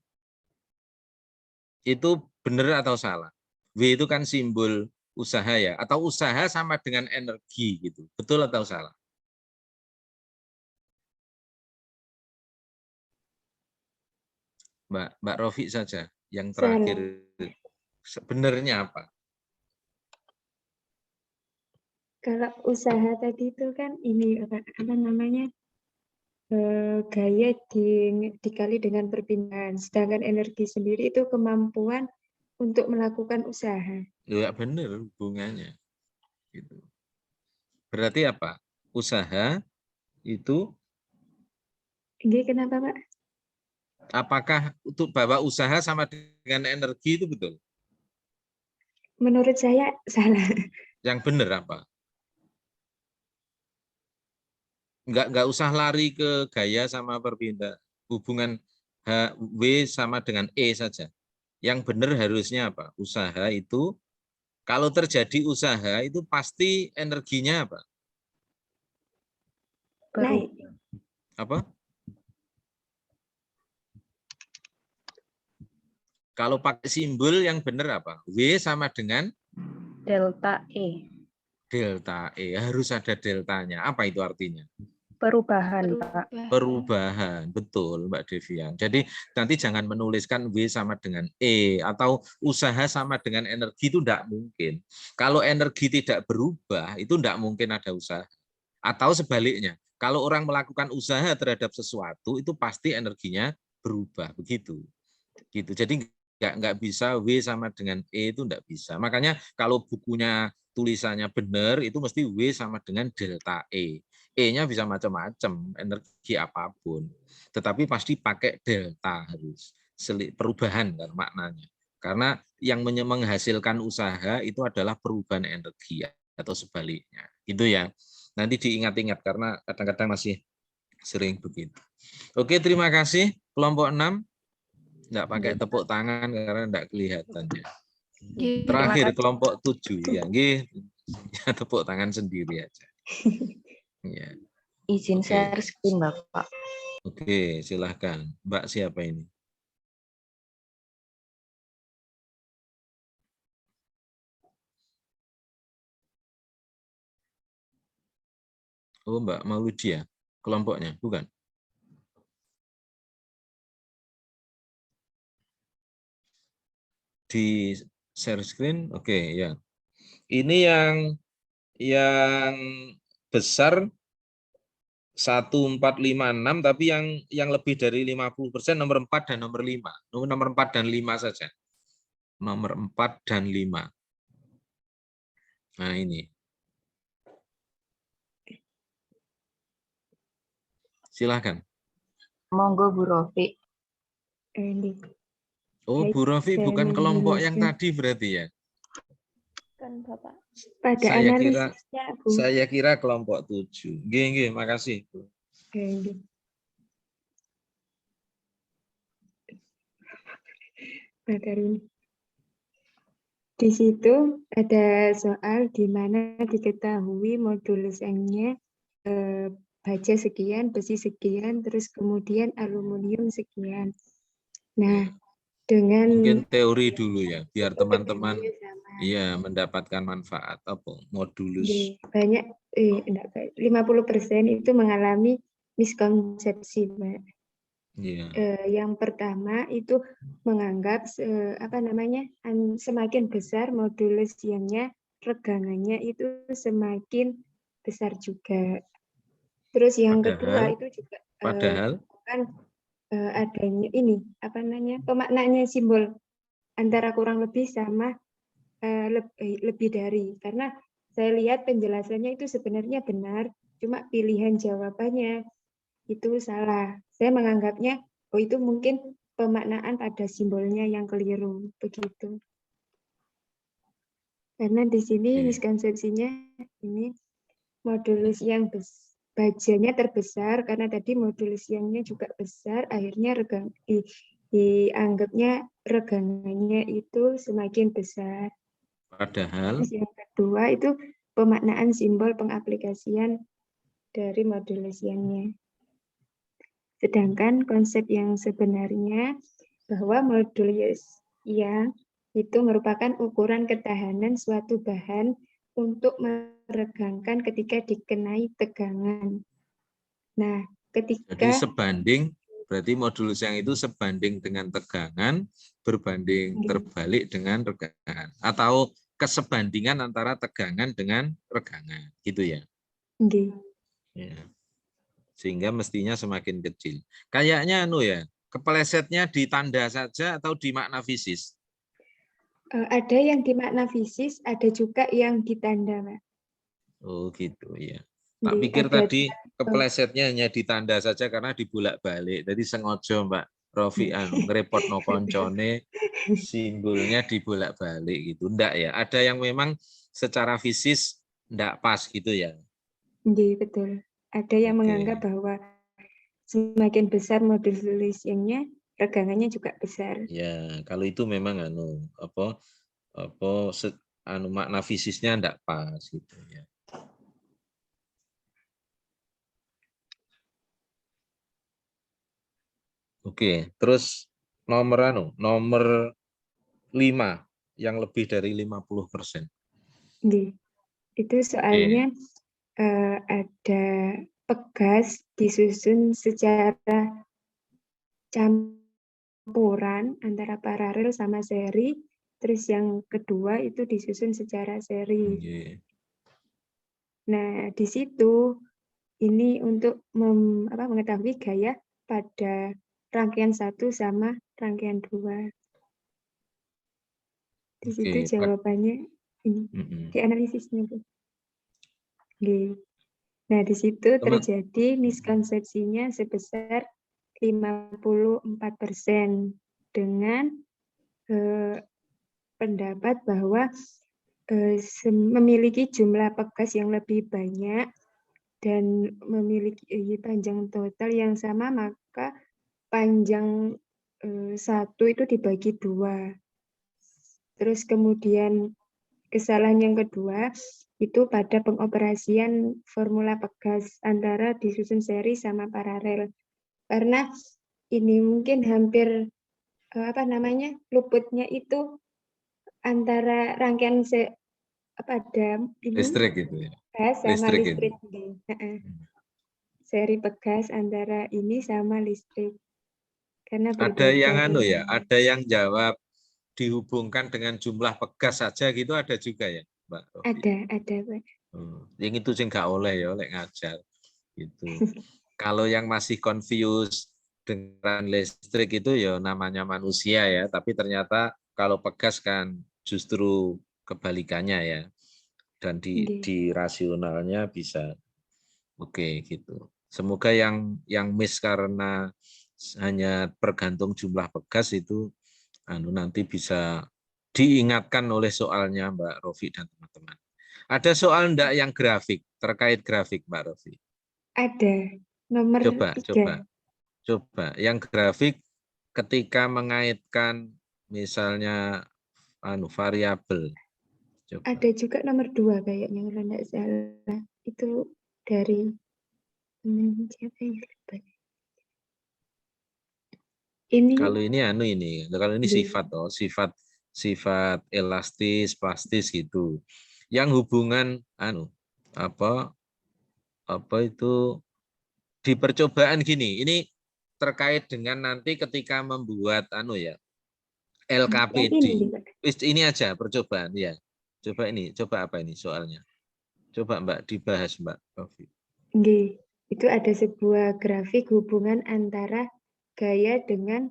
Itu benar atau salah? W itu kan simbol usaha ya, atau usaha sama dengan energi gitu. Betul atau salah? Mbak Rofi saja yang terakhir. Sebenarnya apa? Kalau usaha tadi itu kan ini apa namanya gaya dikali dengan perpindahan, sedangkan energi sendiri itu kemampuan untuk melakukan usaha. Ya benar hubungannya. Gitu. Berarti apa? Usaha itu? Kenapa Pak? Apakah untuk bahwa usaha sama dengan energi itu betul? Menurut saya salah. Yang benar apa? Nggak usah lari ke gaya sama perpindahan. Hubungan W sama dengan E saja. Yang benar harusnya apa? Usaha itu, kalau terjadi usaha itu pasti energinya apa? Naik. Apa? Kalau pakai simbol yang benar apa? W sama dengan? Delta E. Delta E. Harus ada deltanya. Apa itu artinya? Perubahan, Pak. Perubahan, betul Mbak Devian. Jadi nanti jangan menuliskan W sama dengan E atau usaha sama dengan energi, itu tidak mungkin. Kalau energi tidak berubah, itu tidak mungkin ada usaha. Atau sebaliknya, kalau orang melakukan usaha terhadap sesuatu, itu pasti energinya berubah, begitu. Gitu. Jadi nggak bisa W sama dengan E, itu nggak bisa. Makanya kalau bukunya tulisannya benar itu mesti W sama dengan delta E. E-nya bisa macam-macam, energi apapun. Tetapi pasti pakai delta harus. Perubahan kan maknanya. Karena yang menghasilkan usaha itu adalah perubahan energi atau sebaliknya. Itu ya. Nanti diingat-ingat karena kadang-kadang masih sering begitu. Oke, terima kasih. Kelompok 6. Enggak pakai tepuk tangan karena enggak kelihatan ya. Terakhir kelompok 7 ya, nggih. Ya, tepuk tangan sendiri aja. Ya. Izin share screen, Bapak. Oke, silahkan. Mbak siapa ini? Oh, Mbak Maulidia, kelompoknya, bukan? Di share screen, oke ya. Ini yang besar 1456, tapi yang lebih dari 50% nomor 4 dan nomor 5. Nomor 4 dan 5 saja. Nomor 4 dan 5. Nah, ini. Silahkan. Monggo Bu Rofi. Oh, Bu Rofi bukan kelompok yang tadi berarti ya? Kan Bapak. Pada analisisnya, Bu. Saya kira kelompok 7. Nggih, makasih, Bu. Materi. Di situ ada soal di mana diketahui modulus M-nya baja sekian, besi sekian, terus kemudian aluminium sekian. Nah, dengan mungkin teori dulu ya, biar teman-teman iya mendapatkan manfaat apa modulus. Banyak 50% itu mengalami miskonsepsi, Pak. Yang pertama itu menganggap semakin besar modulus Y-nya, regangannya itu semakin besar juga. Terus yang kedua itu juga kan adanya ini pemaknaannya simbol antara kurang lebih sama lebih dari, karena saya lihat penjelasannya itu sebenarnya benar, cuma pilihan jawabannya itu salah. Saya menganggapnya itu mungkin pemaknaan pada simbolnya yang keliru begitu. Karena di sini miskonsepsinya ini modulus yang bajanya terbesar karena tadi modulus yang-nya juga besar, akhirnya dianggapnya regangannya itu semakin besar. Padahal yang kedua itu pemaknaan simbol pengaplikasian dari modulus yang-nya. Sedangkan konsep yang sebenarnya bahwa modulus yang itu merupakan ukuran ketahanan suatu bahan untuk meregangkan ketika dikenai tegangan. Nah, jadi sebanding, berarti modulus yang itu sebanding dengan tegangan, berbanding terbalik dengan regangan. Atau kesebandingan antara tegangan dengan regangan, gitu ya? Ya. Sehingga mestinya semakin kecil. Kayaknya kepelesetnya di tanda saja atau di makna fisis? Ada yang di makna fisis, ada juga yang di tanda, Pak. Oh gitu ya. Tak pikir tadi kepelesetnya hanya di tanda saja karena dibolak-balik. Jadi sengaja Mbak Rofi ngerepot no koncone simbolnya dibolak-balik gitu. Enggak ya. Ada yang memang secara fisis enggak pas gitu ya. Iya betul. Ada yang menganggap bahwa semakin besar modulus yang-nya, regangannya juga besar. Ya, kalau itu memang makna fisisnya enggak pas gitu ya. Oke, terus nomor 5 yang lebih dari 50%. Itu soalnya ada pegas disusun secara campuran antara paralel sama seri, terus yang kedua itu disusun secara seri. Nah, di situ ini untuk mengetahui gaya pada rangkaian 1 sama rangkaian 2. Di situ jawabannya ini di analisisnya, Bu. Oke. Nah, di situ terjadi miskonsepsinya sebesar 54% dengan pendapat bahwa memiliki jumlah pegas yang lebih banyak dan memiliki panjang total yang sama, maka panjang 1 itu dibagi 2. Terus kemudian kesalahan yang kedua itu pada pengoperasian formula pegas antara disusun seri sama paralel. Karena ini mungkin hampir luputnya itu antara rangkaian ada ini listrik itu ya. Pegas sama Listrik listrik. Seri pegas antara ini sama listrik. Karena Ada yang berbeda. ada yang jawab dihubungkan dengan jumlah pegas saja gitu, ada juga ya, Mbak Rofi? Ada, Pak. Yang itu sih nggak oleh ya, oleh ngajar gitu. Kalau yang masih confused dengan listrik itu ya namanya manusia ya, tapi ternyata kalau pegas kan justru kebalikannya ya, dan di rasionalnya bisa oke gitu. Semoga yang miss karena hanya bergantung jumlah pegas itu nanti bisa diingatkan oleh soalnya Mbak Rofi dan teman-teman. Ada soal enggak yang grafik, terkait grafik Mbak Rofi? Ada, nomor 3. Coba. Yang grafik ketika mengaitkan misalnya variabel. Coba. Ada juga nomor 2 kayaknya kalau enggak salah. Itu dari siapa yang ini. Kalau ini kalau ini sifat elastis, plastis gitu. Yang hubungan apa itu di percobaan gini, ini terkait dengan nanti ketika membuat LKPD. Ini aja percobaan ya. Coba apa ini soalnya? Coba Mbak dibahas Mbak Rofi. Itu ada sebuah grafik hubungan antara gaya dengan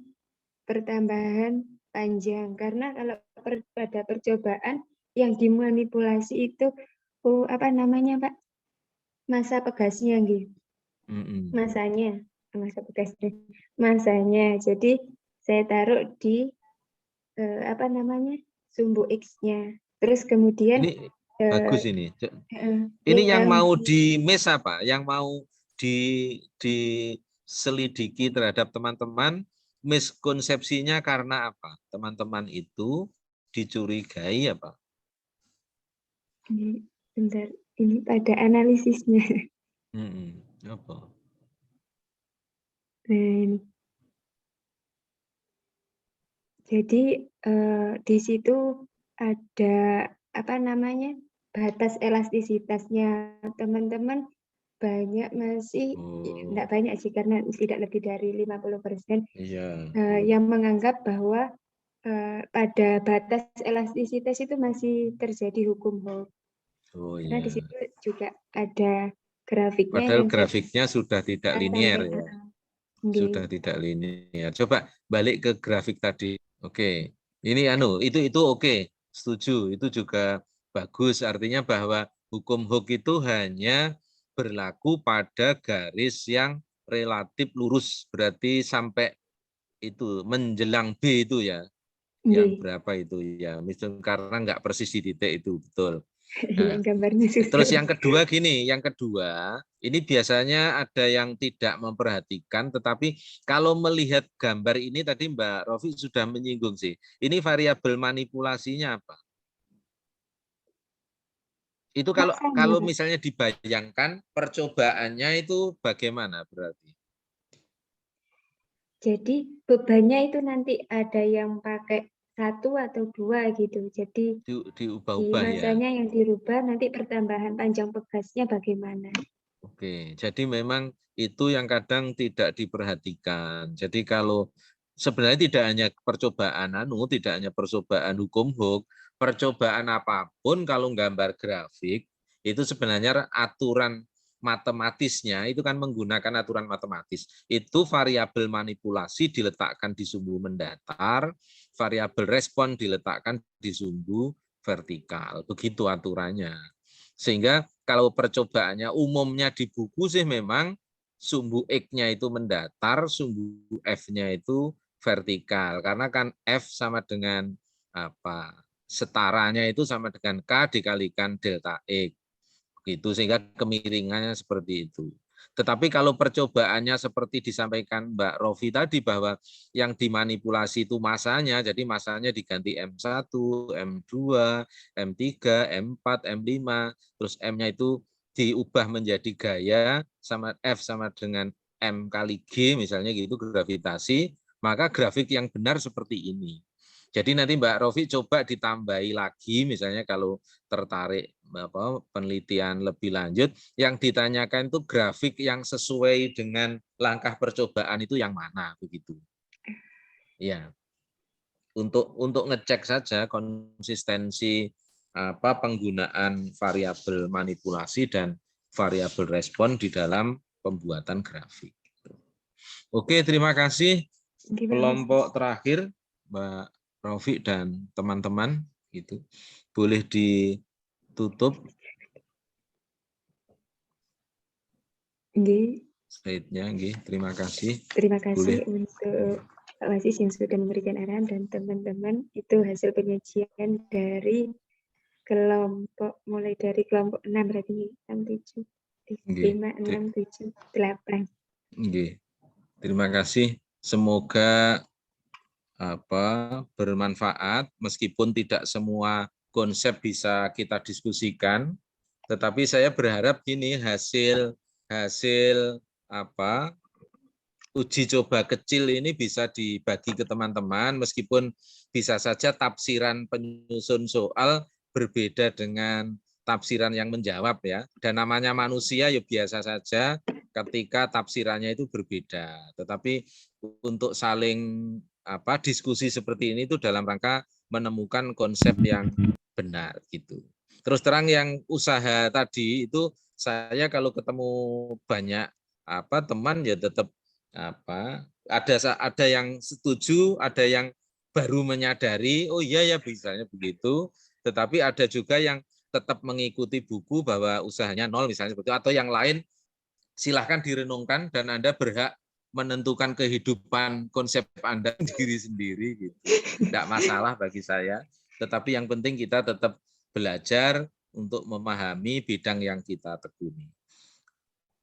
pertambahan panjang. Karena kalau pada percobaan yang dimanipulasi itu Pak? Masa pegasnya masanya. Jadi saya taruh di sumbu X-nya. Terus kemudian ini bagus ini. Ini yang mau di-miss apa? Yang mau diselidiki terhadap teman-teman, miskonsepsinya karena apa? Teman-teman itu dicurigai apa? Bentar, ini pada analisisnya. Apa? Jadi di situ ada batas elastisitasnya. Teman-teman banyak masih enggak banyak sih karena tidak lebih dari 50% yang menganggap bahwa pada batas elastisitas itu masih terjadi hukum Hooke. Karena di situ juga ada grafiknya. Padahal grafiknya sudah tidak linier ya. Sudah tidak linier. Coba balik ke grafik tadi. Oke. Ini itu oke. Setuju. Itu juga bagus. Artinya bahwa hukum Hooke itu hanya berlaku pada garis yang relatif lurus. Berarti sampai itu menjelang B itu ya. Yang berapa itu ya. Misalnya karena nggak persis di titik itu, betul. Nah, terus yang kedua gini, ini biasanya ada yang tidak memperhatikan, tetapi kalau melihat gambar ini tadi Mbak Rofi sudah menyinggung sih, ini variabel manipulasinya apa? Itu kalau misalnya dibayangkan percobaannya itu bagaimana berarti? Jadi bebannya itu nanti ada yang pakai 1 atau 2 gitu. Jadi diubah-ubah ya. Masanya yang dirubah, nanti pertambahan panjang pegasnya bagaimana? Oke, jadi memang itu yang kadang tidak diperhatikan. Jadi kalau sebenarnya tidak hanya percobaan tidak hanya percobaan hukum Hooke, percobaan apapun kalau gambar grafik itu sebenarnya aturan matematisnya itu kan menggunakan aturan matematis. Itu variabel manipulasi diletakkan di sumbu mendatar, variabel respon diletakkan di sumbu vertikal. Begitu aturannya. Sehingga kalau percobaannya umumnya di buku sih memang sumbu X-nya itu mendatar, sumbu F-nya itu vertikal. Karena kan F sama dengan apa? Setaranya itu sama dengan K dikalikan delta X. Gitu, sehingga kemiringannya seperti itu. Tetapi kalau percobaannya seperti disampaikan Mbak Rofi tadi bahwa yang dimanipulasi itu masanya, jadi masanya diganti M1, M2, M3, M4, M5, terus M-nya itu diubah menjadi gaya, sama F sama dengan M kali G misalnya gitu, gravitasi, maka grafik yang benar seperti ini. Jadi nanti Mbak Rofi coba ditambahi lagi, misalnya kalau tertarik penelitian lebih lanjut, yang ditanyakan itu grafik yang sesuai dengan langkah percobaan itu yang mana, begitu. Ya, untuk ngecek saja konsistensi penggunaan variabel manipulasi dan variabel respon di dalam pembuatan grafik. Oke, terima kasih. Kelompok terakhir, Mbak Rofi dan teman-teman, gitu. Boleh ditutup slide-nya, terima kasih. Terima kasih Boleh. untuk Pak Wasis yang sudah memberikan arahan dan teman-teman. Itu hasil penyajian dari kelompok, mulai dari kelompok 6 berarti 6, 7, 5, 6, 7, 8. Terima kasih. Semoga bermanfaat, meskipun tidak semua konsep bisa kita diskusikan, tetapi saya berharap gini, hasil uji coba kecil ini bisa dibagi ke teman-teman, meskipun bisa saja tafsiran penyusun soal berbeda dengan tafsiran yang menjawab ya. Dan namanya manusia ya biasa saja ketika tafsirannya itu berbeda. Tetapi untuk saling diskusi seperti ini itu dalam rangka menemukan konsep yang benar gitu. Terus terang yang usaha tadi itu saya kalau ketemu banyak teman ya tetap ada yang setuju, ada yang baru menyadari oh iya ya bisanya begitu, tetapi ada juga yang tetap mengikuti buku bahwa usahanya nol misalnya seperti itu, atau yang lain silahkan direnungkan dan Anda berhak menentukan kehidupan konsep Anda diri sendiri gitu. Tidak masalah bagi saya, tetapi yang penting kita tetap belajar untuk memahami bidang yang kita tekuni.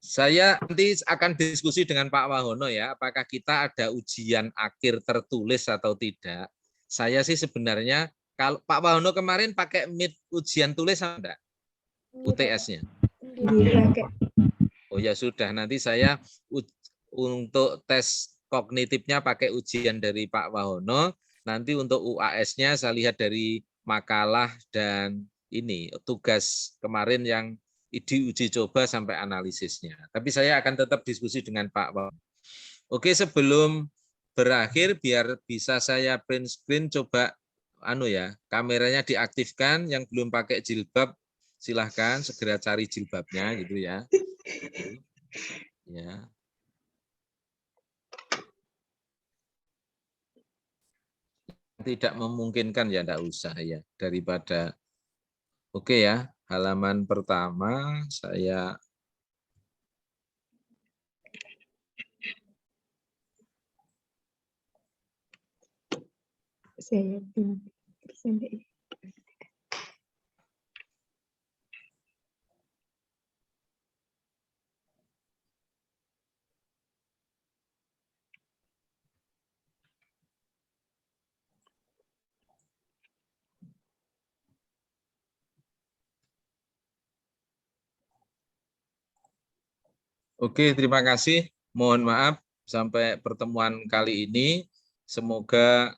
Saya nanti akan diskusi dengan Pak Wahono ya, apakah kita ada ujian akhir tertulis atau tidak. Saya sih sebenarnya, kalau Pak Wahono kemarin pakai MIT ujian tulis enggak? UTS-nya? Oh ya sudah, nanti saya untuk tes kognitifnya pakai ujian dari Pak Wahono, nanti untuk UAS-nya saya lihat dari makalah dan ini tugas kemarin yang diuji coba sampai analisisnya. Tapi saya akan tetap diskusi dengan Pak Wahono. Oke, sebelum berakhir biar bisa saya print screen, coba kameranya diaktifkan, yang belum pakai jilbab silahkan segera cari jilbabnya gitu ya. Ya. Tidak memungkinkan ya enggak usah ya, daripada oke ya, halaman pertama saya Oke, terima kasih. Mohon maaf sampai pertemuan kali ini. Semoga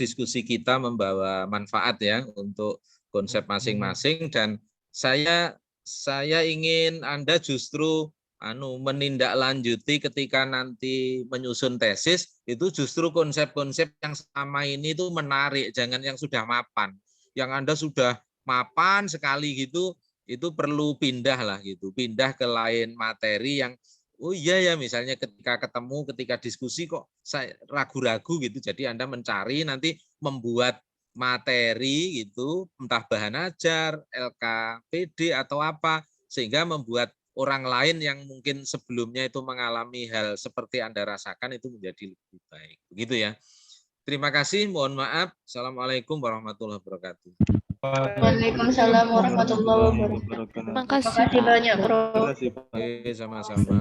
diskusi kita membawa manfaat ya untuk konsep masing-masing, dan saya ingin Anda justru menindaklanjuti ketika nanti menyusun tesis itu justru konsep-konsep yang selama ini itu menarik, jangan yang sudah mapan. Yang Anda sudah mapan sekali gitu, itu perlu pindah lah gitu, pindah ke lain materi yang oh iya ya, misalnya ketika ketemu, ketika diskusi kok saya ragu-ragu gitu, jadi Anda mencari nanti membuat materi gitu, entah bahan ajar, LKPD atau apa, sehingga membuat orang lain yang mungkin sebelumnya itu mengalami hal seperti Anda rasakan itu menjadi lebih baik. Begitu ya. Terima kasih, mohon maaf. Assalamualaikum warahmatullahi wabarakatuh. Waalaikumsalam warahmatullahi wabarakatuh. Terima kasih. Terima kasih banyak, Bro. Oke, sama-sama.